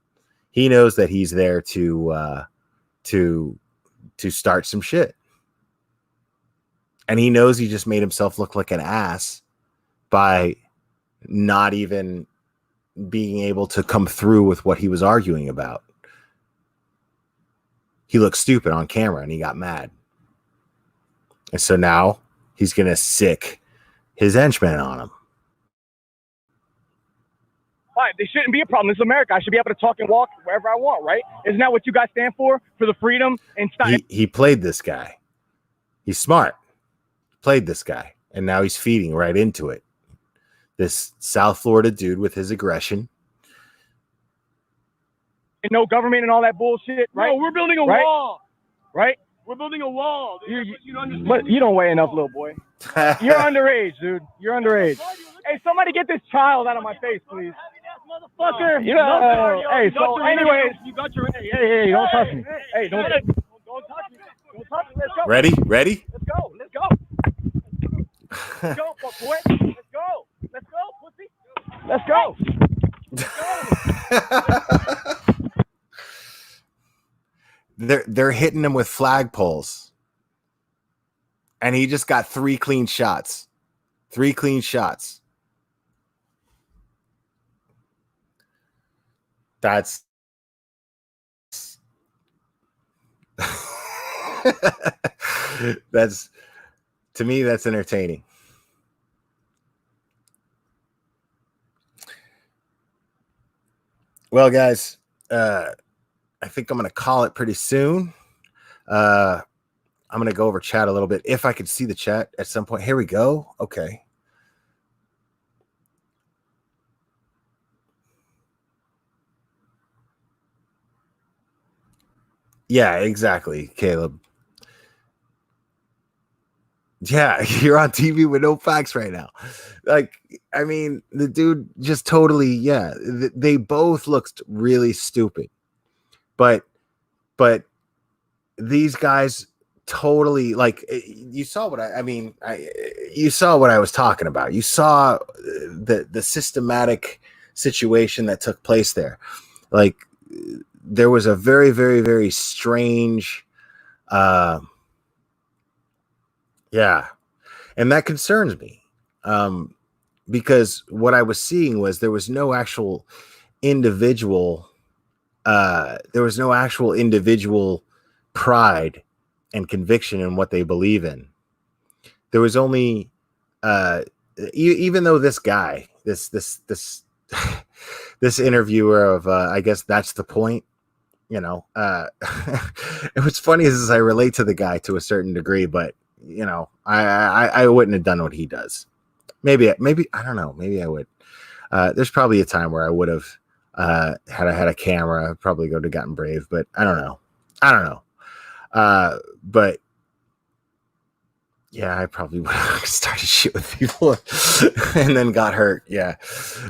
He knows that he's there to start some shit. And he knows he just made himself look like an ass by not even being able to come through with what he was arguing about. He looked stupid on camera and he got mad. And so now he's going to sick his henchmen on him. Fine, they shouldn't be a problem. This is America. I should be able to talk and walk wherever I want, right? Isn't that what you guys stand for? For the freedom and stuff? He played this guy. He's smart. Played this guy. And now he's feeding right into it. This South Florida dude with his aggression. And no government and all that bullshit, right? No, we're building a wall. Right? We're building a wall. But you don't weigh enough, little boy. You're underage, dude. You're underage. Hey, somebody get this child out of my face, please. Motherfucker. Hey, so anyways. You got your Hey, don't touch me. Hey, don't touch me. Don't touch me. Let's go. Ready? Let's go. Let's go, fuck boy. Let's go. Let's go, pussy. Let's go. They're hitting him with flagpoles. And he just got 3 clean shots. 3 clean shots. That's to me, that's entertaining. Well, guys, I think I'm going to call it pretty soon. I'm going to go over chat a little bit. If I could see the chat at some point. Here we go. Okay. Yeah, exactly, Caleb. Yeah, you're on TV with no facts right now. Like, I mean, the dude just totally, they both looked really stupid. But these guys totally, like, you saw what you saw what I was talking about. You saw the systematic situation that took place there. Like, there was a very, very, very strange Yeah. And that concerns me. Because what I was seeing was there was no actual individual pride and conviction in what they believe in. There was only even though this guy, this this interviewer of I guess that's the point, you know, and what's funny is I relate to the guy to a certain degree, but you know, I wouldn't have done what he does. Maybe I don't know, maybe I would. There's probably a time where I would have had I had a camera, I'd probably go to Gotten Brave, but I don't know. But yeah, I probably would have started shit with people and then got hurt. Yeah.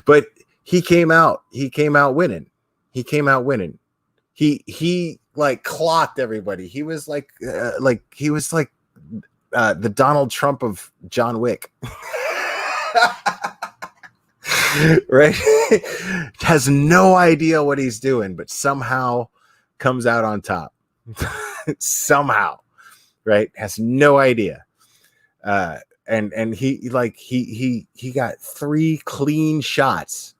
But he came out winning. He like clocked everybody. He was like the Donald Trump of John Wick. Right? Has no idea what he's doing, but somehow comes out on top. Somehow, right? Has no idea. And he got 3 clean shots.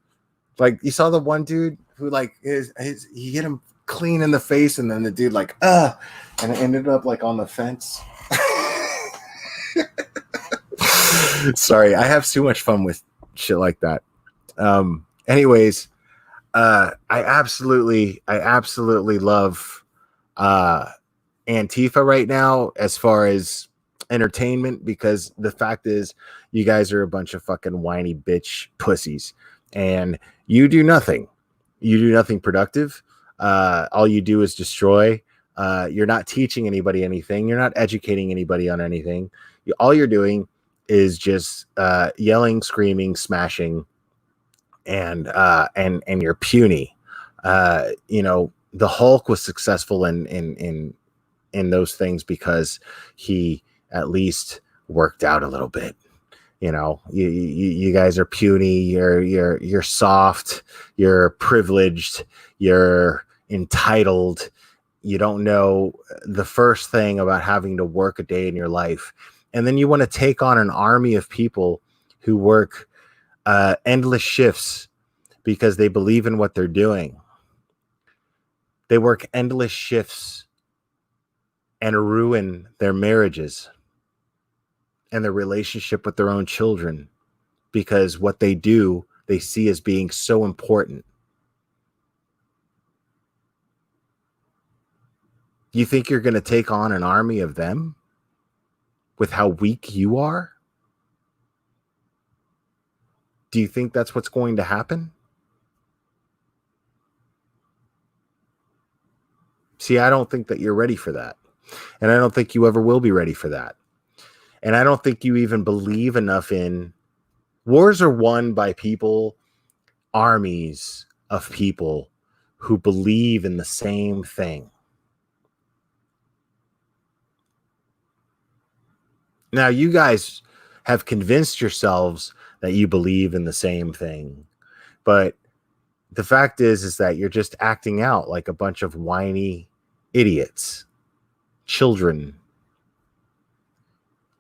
Like, you saw the one dude who like he hit him clean in the face, and then the dude like and it ended up like on the fence. Sorry, I have too much fun with shit like that. Anyways, I absolutely love Antifa right now as far as entertainment, because the fact is you guys are a bunch of fucking whiny bitch pussies and you do nothing productive. All you do is destroy. You're not teaching anybody anything. You're not educating anybody on anything. All you're doing is just yelling, screaming, smashing, and you're puny. You know, the Hulk was successful in those things because he at least worked out a little bit. You know, you guys are puny, you're soft, you're privileged, you're entitled. You don't know the first thing about having to work a day in your life. And then you want to take on an army of people who work endless shifts because they believe in what they're doing. They work endless shifts and ruin their marriages and their relationship with their own children because what they do, they see as being so important. You think you're going to take on an army of them with how weak you are? Do you think that's what's going to happen? See, I don't think that you're ready for that. And I don't think you ever will be ready for that. And I don't think you even believe enough in wars are won by people, armies of people who believe in the same thing. Now, you guys have convinced yourselves that you believe in the same thing. But the fact is that you're just acting out like a bunch of whiny idiots, children,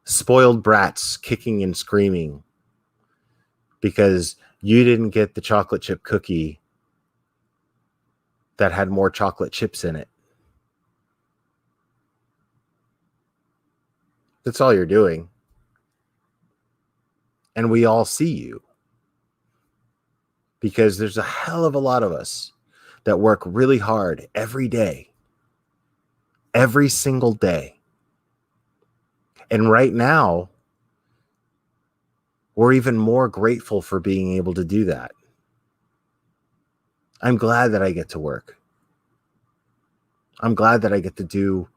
spoiled brats kicking and screaming because you didn't get the chocolate chip cookie that had more chocolate chips in it. That's all you're doing. And we all see you. Because there's a hell of a lot of us that work really hard every day. Every single day. And right now, we're even more grateful for being able to do that. I'm glad that I get to work. I'm glad that I get to do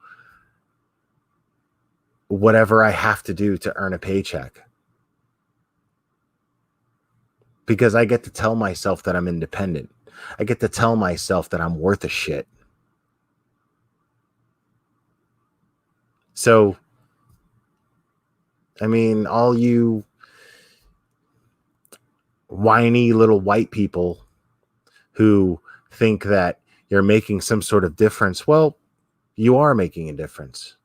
whatever I have to do to earn a paycheck. Because I get to tell myself that I'm independent. I get to tell myself that I'm worth a shit. So, I mean, all you whiny little white people who think that you're making some sort of difference, well, you are making a difference.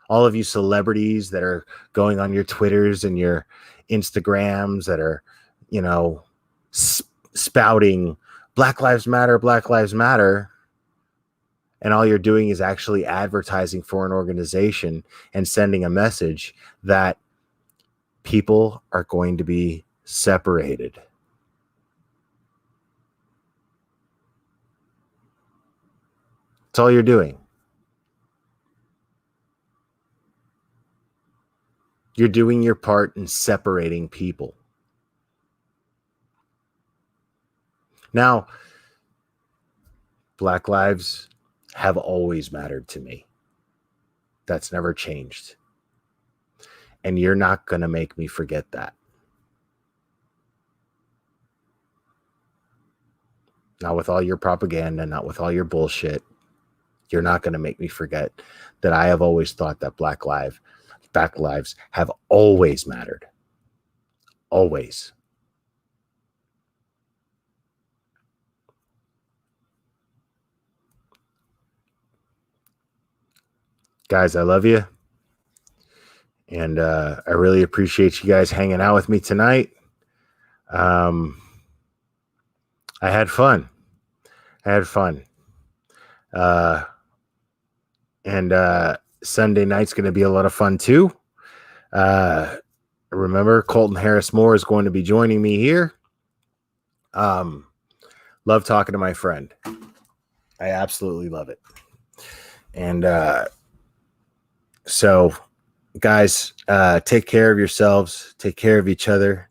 all of you celebrities that are going on your Twitters and your Instagrams that are, you know, spouting Black Lives Matter, Black Lives Matter. And all you're doing is actually advertising for an organization and sending a message that people are going to be separated. That's all you're doing. You're doing your part in separating people. Now, Black lives have always mattered to me. That's never changed. And you're not going to make me forget that. Not with all your propaganda, not with all your bullshit. You're not going to make me forget that I have always thought that Black lives have always mattered. Always. Guys, I love you. And I really appreciate you guys hanging out with me tonight. I had fun. And Sunday night's going to be a lot of fun too. Remember, Colton Harris Moore is going to be joining me here. Love talking to my friend. I absolutely love it. And so, guys, take care of yourselves. Take care of each other.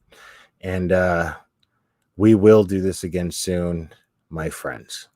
And we will do this again soon, my friends.